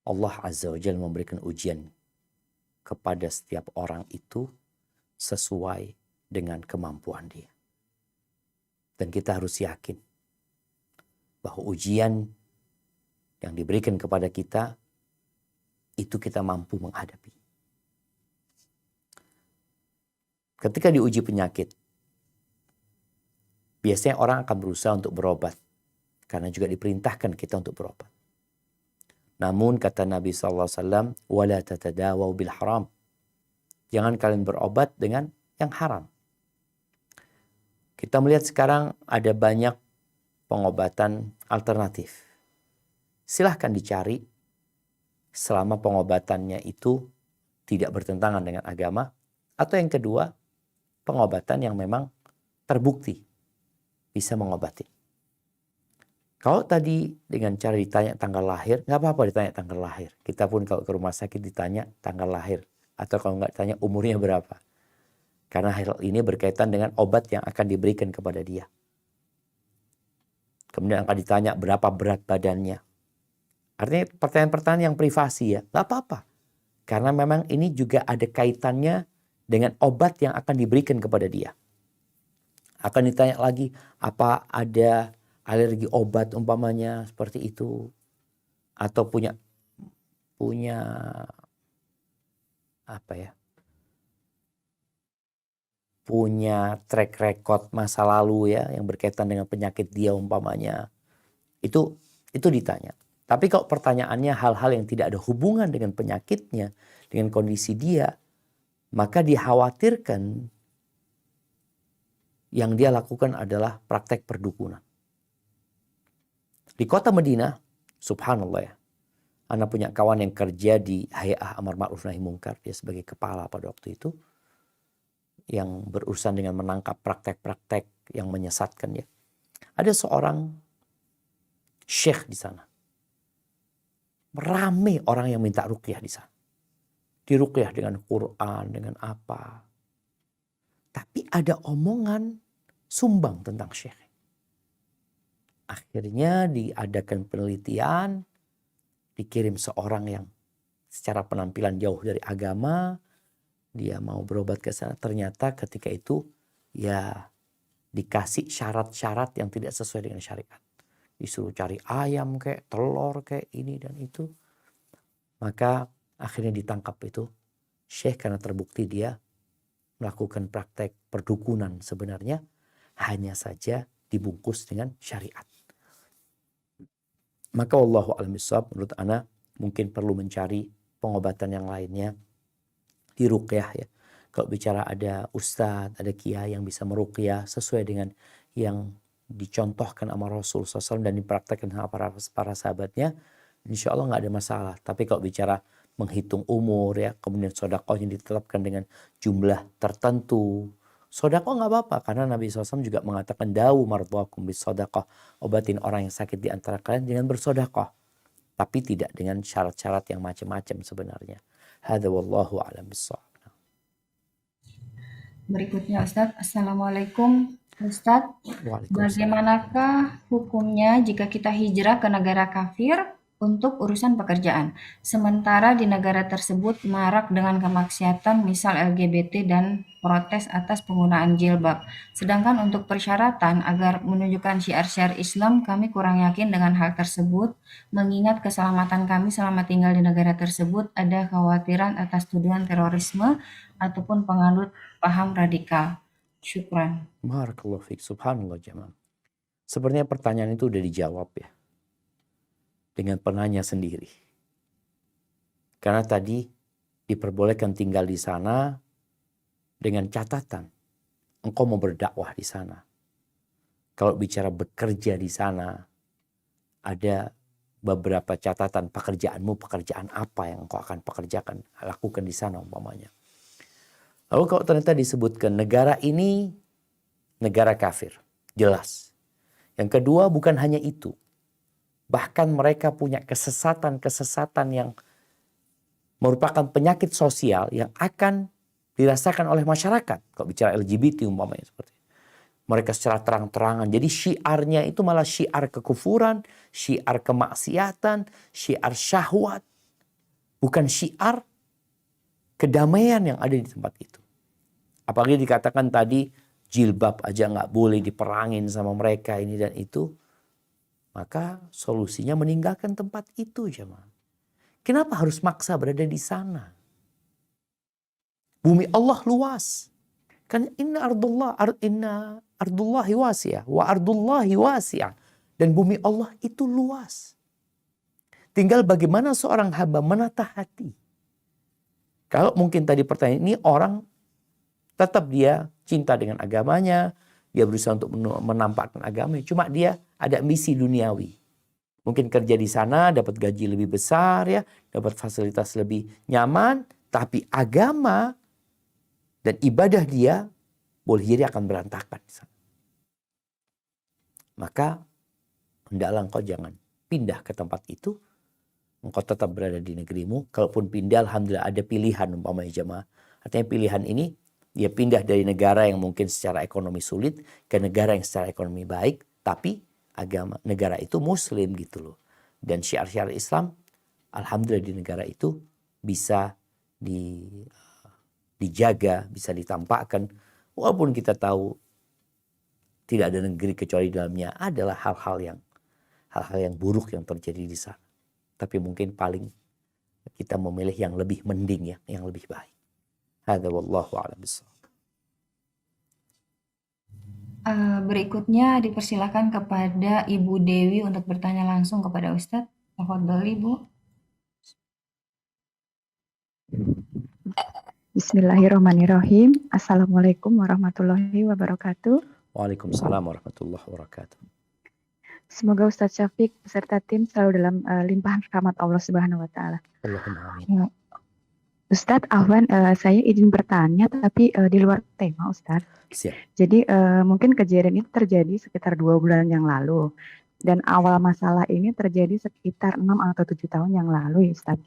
Allah Azza wa Jalla memberikan ujian kepada setiap orang itu sesuai dengan kemampuan dia. Dan kita harus yakin bahwa ujian yang diberikan kepada kita itu kita mampu menghadapi. Ketika diuji penyakit, biasanya orang akan berusaha untuk berobat karena juga diperintahkan kita untuk berobat. Namun kata Nabi SAW, wala tatadawaw bil haram. Jangan kalian berobat dengan yang haram. Kita melihat sekarang ada banyak pengobatan alternatif. Silahkan dicari selama pengobatannya itu tidak bertentangan dengan agama. Atau yang kedua, pengobatan yang memang terbukti bisa mengobati. Kalau tadi dengan cara ditanya tanggal lahir, nggak apa-apa ditanya tanggal lahir. Kita pun kalau ke rumah sakit ditanya tanggal lahir. Atau kalau nggak ditanya umurnya berapa. Karena hal ini berkaitan dengan obat yang akan diberikan kepada dia. Kemudian akan ditanya berapa berat badannya. Artinya pertanyaan-pertanyaan yang privasi ya. Nggak apa-apa. Karena memang ini juga ada kaitannya dengan obat yang akan diberikan kepada dia. Akan ditanya lagi apa ada alergi obat umpamanya seperti itu. Atau punya apa ya? Punya track record masa lalu ya yang berkaitan dengan penyakit dia umpamanya. Itu ditanya. Tapi kalau pertanyaannya hal-hal yang tidak ada hubungan dengan penyakitnya, dengan kondisi dia, maka dikhawatirkan yang dia lakukan adalah praktek perdukunan. Di kota Madinah, subhanallah ya, Ana punya kawan yang kerja di Hay'ah Amar Ma'ruf Nahi Munkar, dia sebagai kepala pada waktu itu, yang berurusan dengan menangkap praktek-praktek yang menyesatkan ya. Ada seorang syekh di sana. Ramai orang yang minta ruqyah di sana. Diruqyah dengan Quran, dengan apa. Tapi ada omongan sumbang tentang syekh. Akhirnya diadakan penelitian, dikirim seorang yang secara penampilan jauh dari agama, dia mau berobat ke sana, ternyata ketika itu ya dikasih syarat-syarat yang tidak sesuai dengan syariat. Disuruh cari ayam kayak telur kayak ini dan itu. Maka akhirnya ditangkap itu syekh karena terbukti dia melakukan praktek perdukunan sebenarnya, hanya saja dibungkus dengan syariat. Maka wallahu a'lam bishawab, menurut ana mungkin perlu mencari pengobatan yang lainnya di ruqyah ya. Kalau bicara ada ustadz, ada kiai yang bisa meruqyah sesuai dengan yang dicontohkan sama Rasul SAW dan dipraktekkan sama para sahabatnya, insya Allah nggak ada masalah. Tapi kalau bicara menghitung umur ya, kemudian sedekah yang ditetapkan dengan jumlah tertentu, sedekah nggak apa-apa karena Nabi SAW juga mengatakan dawu mardhakum bis sedekah, obatin orang yang sakit di antara kalian dengan bersedekah, tapi tidak dengan syarat-syarat yang macam-macam sebenarnya. Hadza wallahu a'lam bishawab. Berikutnya Ustadz. Assalamualaikum Ustadz. Bagaimanakah hukumnya jika kita hijrah ke negara kafir untuk urusan pekerjaan, sementara di negara tersebut marak dengan kemaksiatan misal LGBT dan protes atas penggunaan jilbab. Sedangkan untuk persyaratan agar menunjukkan syiar-syiar Islam, kami kurang yakin dengan hal tersebut, mengingat keselamatan kami selama tinggal di negara tersebut ada khawatiran atas tuduhan terorisme ataupun penganut paham radikal. Syukran. Barakallahu fiik. Subhanallah jemaah. Sebenarnya pertanyaan itu udah dijawab ya dengan penanya sendiri. Karena tadi diperbolehkan tinggal di sana dengan catatan engkau mau berdakwah di sana. Kalau bicara bekerja di sana, ada beberapa catatan pekerjaanmu, pekerjaan apa yang engkau akan pekerjakan, lakukan di sana umpamanya. Lalu kalau ternyata disebutkan negara ini negara kafir, jelas. Yang kedua bukan hanya itu. Bahkan mereka punya kesesatan-kesesatan yang merupakan penyakit sosial yang akan dirasakan oleh masyarakat. Kalau bicara LGBT umpamanya seperti itu. Mereka secara terang-terangan. Jadi syiarnya itu malah syiar kekufuran, syiar kemaksiatan, syiar syahwat. Bukan syiar kedamaian yang ada di tempat itu. Apalagi dikatakan tadi jilbab aja nggak boleh diperangin sama mereka ini dan itu. Maka solusinya meninggalkan tempat itu jemaah. Kenapa harus maksa berada di sana? Bumi Allah luas. Kan inna ardullahi wasi'ah wa ardullahi wasi'ah. Dan bumi Allah itu luas. Tinggal bagaimana seorang hamba menata hati. Kalau mungkin tadi pertanyaan ini orang tetap dia cinta dengan agamanya, dia berusaha untuk menampakkan agamanya, cuma dia ada misi duniawi. Mungkin kerja di sana dapat gaji lebih besar ya, dapat fasilitas lebih nyaman, tapi agama dan ibadah dia boleh jadi akan berantakan di sana. Maka hendaklah engkau jangan pindah ke tempat itu. Engkau tetap berada di negerimu. Kalaupun pindah, alhamdulillah ada pilihan umpamanya jemaah. Artinya pilihan ini dia pindah dari negara yang mungkin secara ekonomi sulit ke negara yang secara ekonomi baik, tapi agama negara itu muslim gitu loh. Dan syiar-syiar Islam alhamdulillah di negara itu bisa dijaga, bisa ditampakkan. Walaupun kita tahu tidak ada negeri kecuali dalamnya adalah hal-hal yang buruk yang terjadi di sana. Tapi mungkin paling kita memilih yang lebih mending ya, yang lebih baik. Hadza wallahu a'lam bishawab. Berikutnya dipersilakan kepada Ibu Dewi untuk bertanya langsung kepada Ustadz. Tafadhol Ibu. Bismillahirrahmanirrahim. Assalamualaikum warahmatullahi wabarakatuh. Waalaikumsalam warahmatullahi wabarakatuh. Semoga Ustadz Syafiq beserta tim selalu dalam limpahan rahmat Allah Subhanahu wa taala. Allahumma amin. Ustadz Ahwan, saya izin bertanya tapi di luar tema Ustadz. Siap. Jadi mungkin kejadian itu terjadi sekitar 2 bulan yang lalu. Dan awal masalah ini terjadi sekitar 6 atau 7 tahun yang lalu ya Ustadz.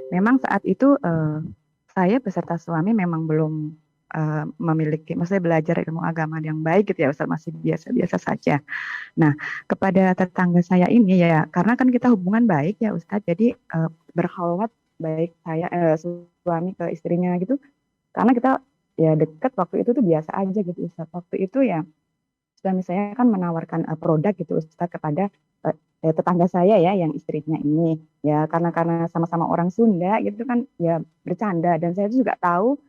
Memang saat itu saya beserta suami memang belum memiliki, maksudnya belajar ilmu agama yang baik gitu ya Ustadz, masih biasa-biasa saja. Nah, kepada tetangga saya ini ya, karena kan kita hubungan baik ya Ustadz, jadi berkholwat baik saya suami ke istrinya gitu, karena kita ya dekat waktu itu tuh biasa aja gitu Ustadz. Waktu itu ya suami saya kan menawarkan produk gitu Ustadz kepada tetangga saya ya yang istrinya ini ya, karena sama-sama orang Sunda gitu kan ya bercanda, dan saya juga tahu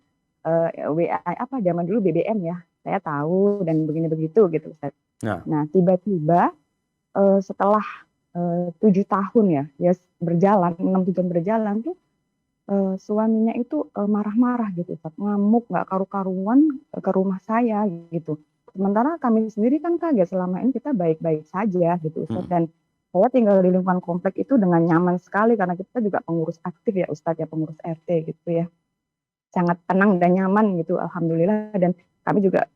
WA apa zaman dulu BBM ya, saya tahu dan begini begitu gitu Ustaz. Nah tiba-tiba setelah 7 tahun ya berjalan, 6-7 tahun berjalan tuh suaminya itu marah-marah gitu Ustaz, ngamuk nggak karu-karuan ke rumah saya gitu. Sementara kami sendiri kan kaget, selama ini kita baik-baik saja gitu Ustaz. Dan saya tinggal di lingkungan komplek itu dengan nyaman sekali karena kita juga pengurus aktif ya Ustadz ya, pengurus RT gitu ya. Sangat tenang dan nyaman gitu alhamdulillah, dan kami juga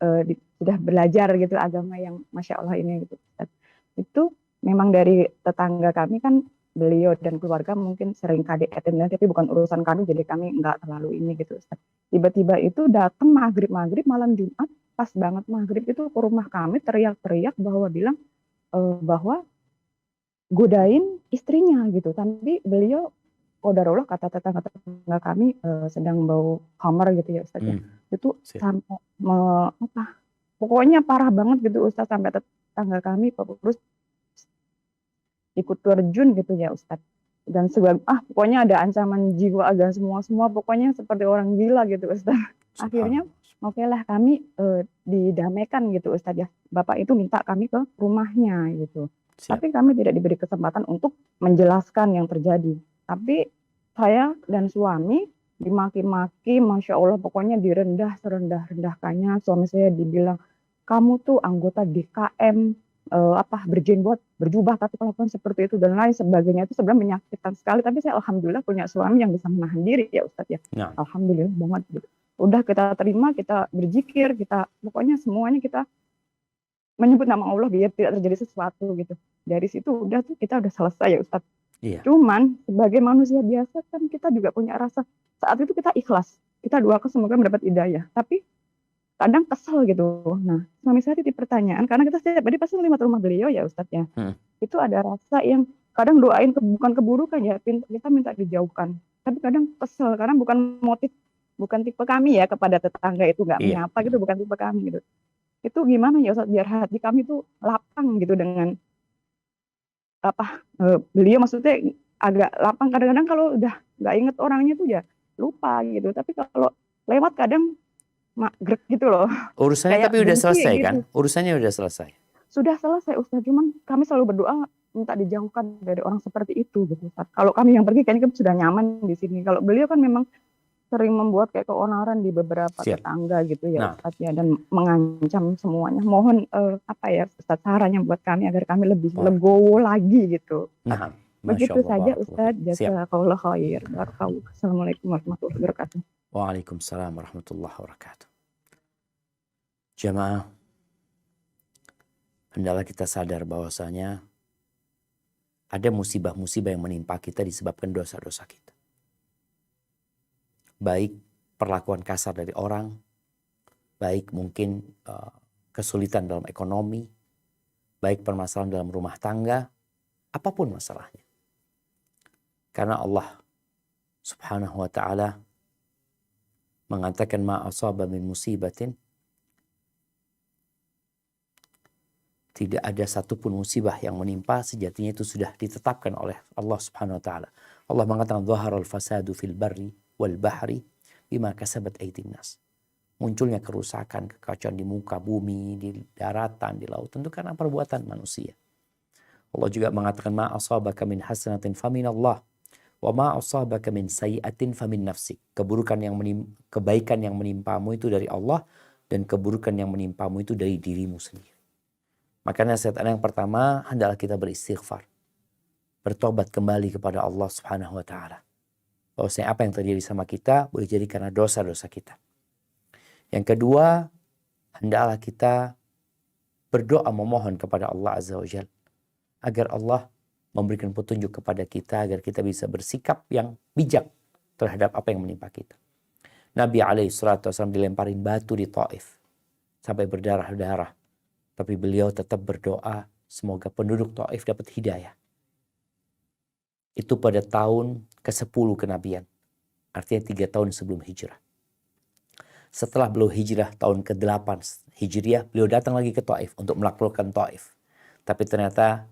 sudah belajar gitu agama yang Masya Allah ini gitu Ustadz. Itu memang dari tetangga kami kan, beliau dan keluarga mungkin sering KDRT tapi bukan urusan kami, jadi kami nggak terlalu ini gitu Ustadz. Tiba-tiba itu datang maghrib malam Jumat, pas banget maghrib itu ke rumah kami teriak-teriak bahwa godain istrinya gitu, tapi beliau qadarullah kata tetangga kami sedang bau khamar gitu ya Ustaz ya. Itu sampai pokoknya parah banget gitu Ustaz, sampai tetangga kami terus ikut terjun gitu ya Ustaz. Dan pokoknya ada ancaman jiwa dan semua pokoknya seperti orang gila gitu Ustaz. Akhirnya okelah kami didamaikan gitu Ustaz ya. Bapak itu minta kami ke rumahnya gitu. Siap. Tapi kami tidak diberi kesempatan untuk menjelaskan yang terjadi. Tapi saya dan suami dimaki-maki, Masya Allah, pokoknya direndah serendah-rendahkannya. Suami saya dibilang, kamu tuh anggota DKM, berjenggot, berjubah, tapi kelakuan seperti itu dan lain sebagainya. Itu sebenarnya menyakitkan sekali, tapi saya alhamdulillah punya suami yang bisa menahan diri ya Ustadz ya. Nah, Alhamdulillah banget gitu. Udah kita terima, kita berzikir, kita pokoknya semuanya kita menyebut nama Allah biar tidak terjadi sesuatu gitu. Dari situ udah tuh kita udah selesai ya Ustadz. iya. Cuman sebagai manusia biasa kan kita juga punya rasa, saat itu kita ikhlas, kita doakan semoga mendapat hidayah, tapi kadang kesel gitu. Nah, suami saya titip pertanyaan, karena kita setiap hari pasti ngeliat rumah beliau ya Ustadz ya. Itu ada rasa yang kadang doain bukan keburukan ya, kita minta dijauhkan. Tapi kadang kesel, karena bukan tipe kami ya kepada tetangga itu nggak Iya. menyapa gitu, bukan tipe kami gitu. Itu gimana ya Ustadz, biar hati kami tuh lapang gitu dengan beliau, maksudnya agak lapang. Kadang-kadang kalau udah nggak inget orangnya tuh ya lupa gitu. Tapi kalau lewat kadang magrek gitu loh. Urusannya Kayak tapi udah benci selesai gitu. kan? Urusannya udah selesai. Sudah selesai Ustaz, cuman kami selalu berdoa minta dijauhkan dari orang seperti itu gitu Ustaz. Kalau kami yang pergi kayaknya kami sudah nyaman di sini. Kalau beliau kan memang sering membuat kayak keonaran di beberapa Siap. tetangga gitu ya Nah. Ustaz ya, dan mengancam semuanya. Mohon Ustaz sarannya buat kami agar kami lebih legowo lagi gitu. Nah, Begitu Masya Allah, saja barakallah Ustaz. fiik. Siap. Jazakallah khair. Barakallahu. Assalamualaikum warahmatullahi wabarakatuh. Waalaikumsalam warahmatullahi wabarakatuh. Jamaah, hendaklah kita sadar bahwasanya ada musibah-musibah yang menimpa kita disebabkan dosa-dosa kita. Baik perlakuan kasar dari orang, baik mungkin kesulitan dalam ekonomi, baik permasalahan dalam rumah tangga, apapun masalahnya. Karena Allah Subhanahu wa ta'ala mengatakan ma asaba min musibatin, tidak ada satupun musibah yang menimpa sejatinya itu sudah ditetapkan oleh Allah Subhanahu wa ta'ala. Allah mengatakan dhaharal fasadu fil barri wal bahri bima kasabat aydin nas. Munculnya kerusakan, kekacauan di muka bumi, di daratan, di laut, tentu karena perbuatan manusia. Allah juga mengatakan ma asabaka min hasanatin faminallah wa ma asabaka min sayyi'atin famin nafsik. Kebaikan yang menimpamu itu dari Allah, dan keburukan yang menimpamu itu dari dirimu sendiri. Makanya nasihat ana yang pertama, hendaklah kita beristighfar, bertobat kembali kepada Allah Subhanahu wa ta'ala. Bahwasanya apa yang terjadi sama kita boleh jadi karena dosa-dosa kita. Yang kedua, hendaklah kita berdoa memohon kepada Allah Azza wa Jalla agar Allah memberikan petunjuk kepada kita agar kita bisa bersikap yang bijak terhadap apa yang menimpa kita. Nabi SAW dilemparin batu di Taif sampai berdarah-darah. Tapi beliau tetap berdoa semoga penduduk Taif dapat hidayah. Itu pada tahun ke-10 kenabian. Artinya 3 tahun sebelum hijrah. Setelah beliau hijrah tahun ke-8 hijriah, beliau datang lagi ke Taif untuk menaklukkan Taif. Tapi ternyata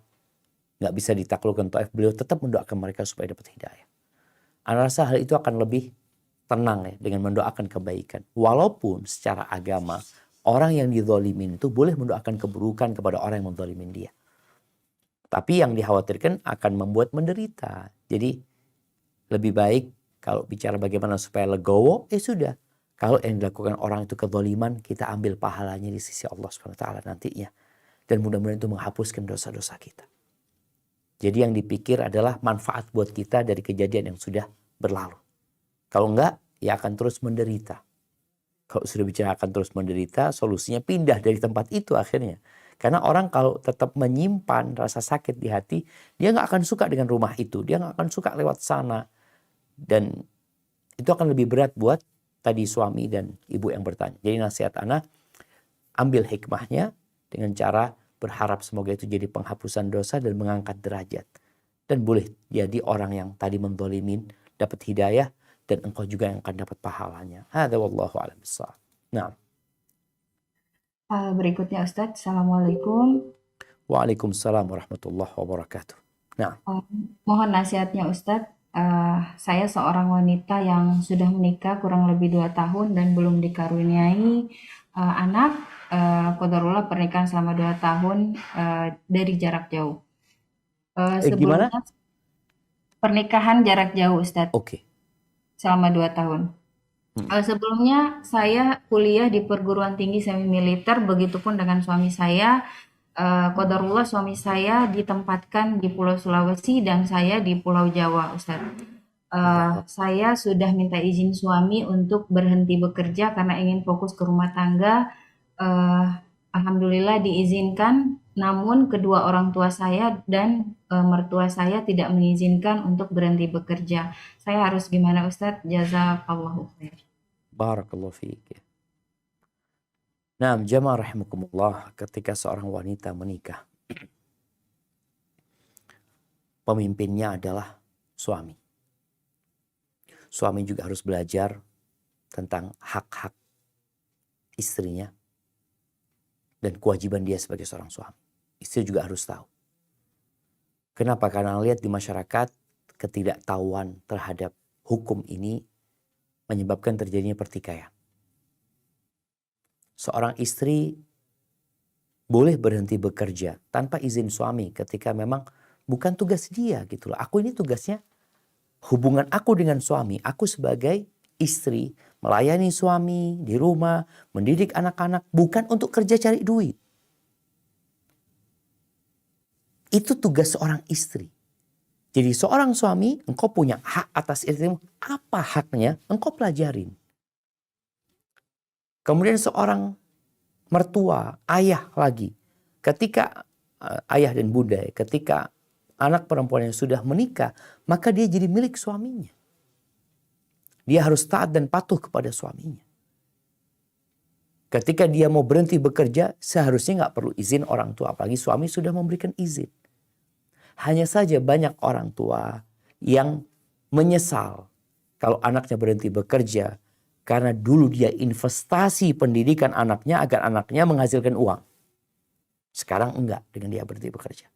nggak bisa ditaklukkan Taif, beliau tetap mendoakan mereka supaya dapat hidayah. Ana rasa hal itu akan lebih tenang ya dengan mendoakan kebaikan. Walaupun secara agama orang yang dizalimin itu boleh mendoakan keburukan kepada orang yang menzalimin dia. Tapi yang dikhawatirkan akan membuat menderita. Jadi lebih baik kalau bicara bagaimana supaya legowo, sudah. Kalau yang dilakukan orang itu kezaliman, kita ambil pahalanya di sisi Allah SWT nantinya. Dan mudah-mudahan itu menghapuskan dosa-dosa kita. Jadi yang dipikir adalah manfaat buat kita dari kejadian yang sudah berlalu. Kalau enggak, ya akan terus menderita. Kalau sudah bicara akan terus menderita, solusinya pindah dari tempat itu akhirnya. Karena orang kalau tetap menyimpan rasa sakit di hati, dia nggak akan suka dengan rumah itu. Dia nggak akan suka lewat sana. Dan itu akan lebih berat buat tadi suami dan ibu yang bertanya. Jadi nasihat ana, ambil hikmahnya dengan cara berharap semoga itu jadi penghapusan dosa dan mengangkat derajat. Dan boleh jadi orang yang tadi menzalimin dapat hidayah, dan engkau juga yang akan dapat pahalanya. Hadza wallahu a'lam bissawab. Nah. Berikutnya Ustadz, Assalamualaikum. Waalaikumsalam warahmatullahi wabarakatuh. Nah. Mohon nasihatnya Ustadz. Saya seorang wanita yang sudah menikah kurang lebih 2 tahun dan belum dikaruniai anak. Qadarullah pernikahan selama 2 tahun dari jarak jauh. Gimana? Pernikahan jarak jauh Ustadz. Oke. selama 2 tahun. Sebelumnya saya kuliah di perguruan tinggi semi militer, begitupun dengan suami saya. Qadarullah suami saya ditempatkan di Pulau Sulawesi dan saya di Pulau Jawa, Ustaz. Saya sudah minta izin suami untuk berhenti bekerja karena ingin fokus ke rumah tangga. Alhamdulillah diizinkan, namun kedua orang tua saya dan mertua saya tidak mengizinkan untuk berhenti bekerja. Saya harus gimana, Ustaz? Jazakallahu khair. Barakallahu fiik. Nah, jamaah rahimakumullah, ketika seorang wanita menikah, pemimpinnya adalah suami. Suami juga harus belajar tentang hak-hak istrinya dan kewajiban dia sebagai seorang suami. Istri juga harus tahu. Kenapa? Karena lihat di masyarakat ketidaktahuan terhadap hukum ini menyebabkan terjadinya pertikaian. Seorang istri boleh berhenti bekerja tanpa izin suami ketika memang bukan tugas dia gitu loh. Aku ini tugasnya, hubungan aku dengan suami, aku sebagai istri melayani suami di rumah, mendidik anak-anak, bukan untuk kerja cari duit. Itu tugas seorang istri. Jadi seorang suami, engkau punya hak atas istrimu. Apa haknya? Engkau pelajarin. Kemudian seorang mertua, ayah lagi. Ketika ayah dan bunda, ketika anak perempuan yang sudah menikah, maka dia jadi milik suaminya. Dia harus taat dan patuh kepada suaminya. Ketika dia mau berhenti bekerja, seharusnya nggak perlu izin orang tua. Apalagi suami sudah memberikan izin. Hanya saja banyak orang tua yang menyesal kalau anaknya berhenti bekerja. Karena dulu dia investasi pendidikan anaknya agar anaknya menghasilkan uang. Sekarang enggak dengan dia berhenti bekerja.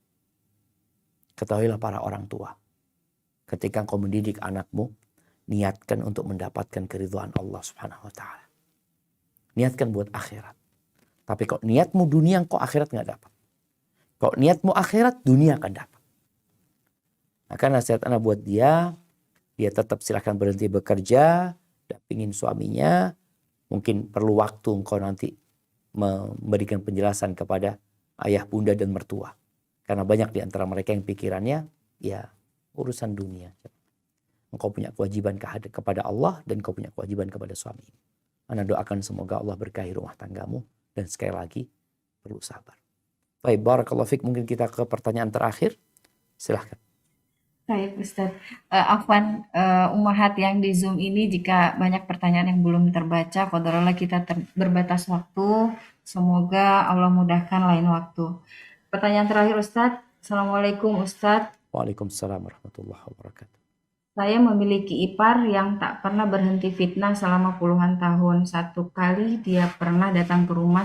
Ketahuilah para orang tua. Ketika engkau mendidik anakmu, niatkan untuk mendapatkan keridhaan Allah Subhanahu wa taala. Niatkan buat akhirat. Tapi kok niatmu dunia, kok akhirat enggak dapat. Kok niatmu akhirat, dunia akan dapat. Maka nasihat anak buat dia tetap silahkan berhenti bekerja, dampingin suaminya, mungkin perlu waktu engkau nanti memberikan penjelasan kepada ayah, bunda, dan mertua. Karena banyak di antara mereka yang pikirannya, ya urusan dunia. Engkau punya kewajiban kepada Allah dan engkau punya kewajiban kepada suami. Ana doakan semoga Allah berkahi rumah tanggamu dan sekali lagi perlu sabar. Baik, barakallahu fiik. Mungkin kita ke pertanyaan terakhir. Silahkan. Baik, Ustaz. Afwan, ummahat yang di Zoom ini jika banyak pertanyaan yang belum terbaca, qadarullah kita berbatas waktu. Semoga Allah mudahkan lain waktu. Pertanyaan terakhir, Ustaz. Assalamualaikum, Ustaz. Waalaikumsalam warahmatullahi wabarakatuh. Saya memiliki ipar yang tak pernah berhenti fitnah selama puluhan tahun. Satu kali dia pernah datang ke rumah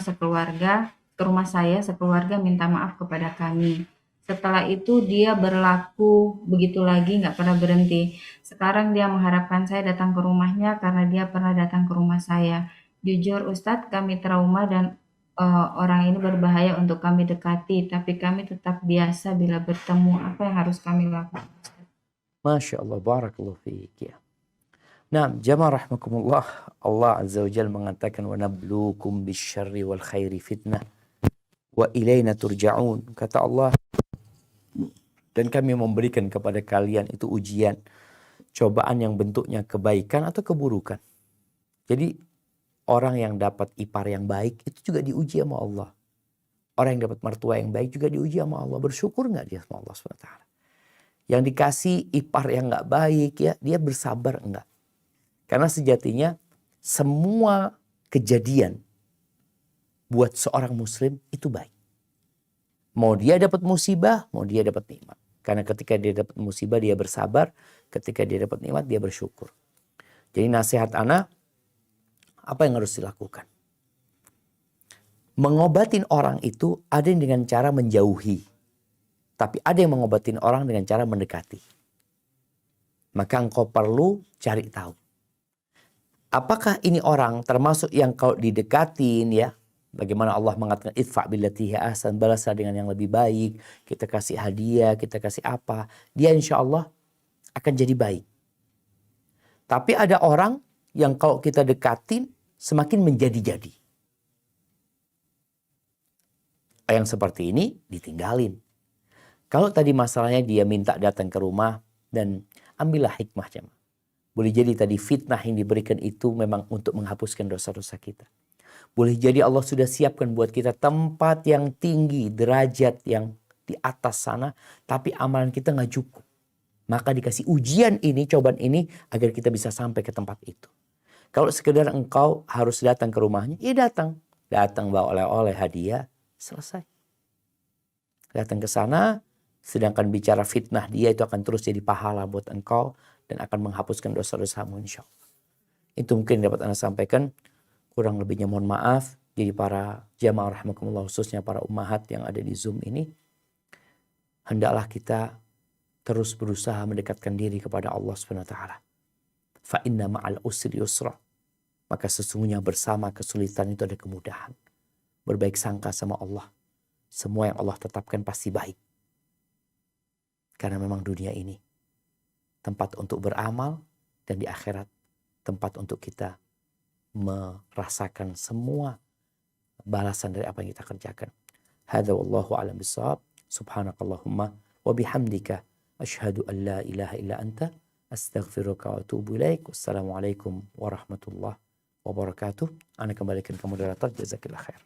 saya sekeluarga minta maaf kepada kami. Setelah itu dia berlaku begitu lagi, nggak pernah berhenti. Sekarang dia mengharapkan saya datang ke rumahnya karena dia pernah datang ke rumah saya. Jujur Ustadz, kami trauma dan orang ini berbahaya untuk kami dekati, tapi kami tetap biasa bila bertemu. Apa yang harus kami lakukan? Masya Allah, barakallahu fiik. Nah, jamaah rahmakumullah, Allah Azza wa Jalla mengatakan wa nabluukum bisyarri wal khairi fitnah wa ilaina turja'un. Kata Allah, dan kami memberikan kepada kalian itu ujian, cobaan yang bentuknya kebaikan atau keburukan. Jadi orang yang dapat ipar yang baik itu juga diuji sama Allah. Orang yang dapat mertua yang baik juga diuji sama Allah. Bersyukur nggak dia sama Allah SWT? Yang dikasih ipar yang nggak baik, ya dia bersabar enggak? Karena sejatinya semua kejadian buat seorang muslim itu baik. Mau dia dapat musibah, mau dia dapat nikmat. Karena ketika dia dapat musibah dia bersabar, ketika dia dapat nikmat dia bersyukur. Jadi nasihat ana, apa yang harus dilakukan? Mengobatin orang itu ada yang dengan cara menjauhi. Tapi ada yang mengobatin orang dengan cara mendekati. Maka engkau perlu cari tahu. Apakah ini orang termasuk yang kalau didekatin ya, bagaimana Allah mengatakan idfa billati hiya ahsan, balaslah dengan yang lebih baik, kita kasih hadiah, kita kasih apa, dia insya Allah akan jadi baik. Tapi ada orang yang kalau kita dekatin semakin menjadi-jadi. Yang seperti ini ditinggalin. Kalau tadi masalahnya dia minta datang ke rumah dan ambillah hikmah jemaah. Boleh jadi tadi fitnah yang diberikan itu memang untuk menghapuskan dosa-dosa kita. Boleh jadi Allah sudah siapkan buat kita tempat yang tinggi, derajat yang di atas sana, tapi amalan kita nggak cukup. Maka dikasih ujian ini, cobaan ini agar kita bisa sampai ke tempat itu. Kalau sekedar engkau harus datang ke rumahnya, ya datang. Datang bawa oleh-oleh, hadiah, selesai. Datang ke sana, sedangkan bicara fitnah dia itu akan terus jadi pahala buat engkau dan akan menghapuskan dosa-dosamu insya Allah. Itu mungkin dapat Anda sampaikan. Kurang lebihnya mohon maaf. Jadi para jamaah rahimakumullah, khususnya para ummahat yang ada di Zoom ini, hendaklah kita terus berusaha mendekatkan diri kepada Allah Subhanahu wa taala. Fa inna ma'al usri yusra. Maka sesungguhnya bersama kesulitan itu ada kemudahan. Berbaik sangka sama Allah. Semua yang Allah tetapkan pasti baik. Karena memang dunia ini tempat untuk beramal, dan di akhirat tempat untuk kita merasakan semua balasan dari apa yang kita kerjakan. Hadza wallahu a'lam bissawab. Subhanakallahumma wa bihamdika asyhadu an la ilaha illa anta astaghfiruka wa atubu ilaik. Wassalamualaikum warahmatullahi wabarakatuh. Ana kembalikan ke moderator. Jazakillah khair.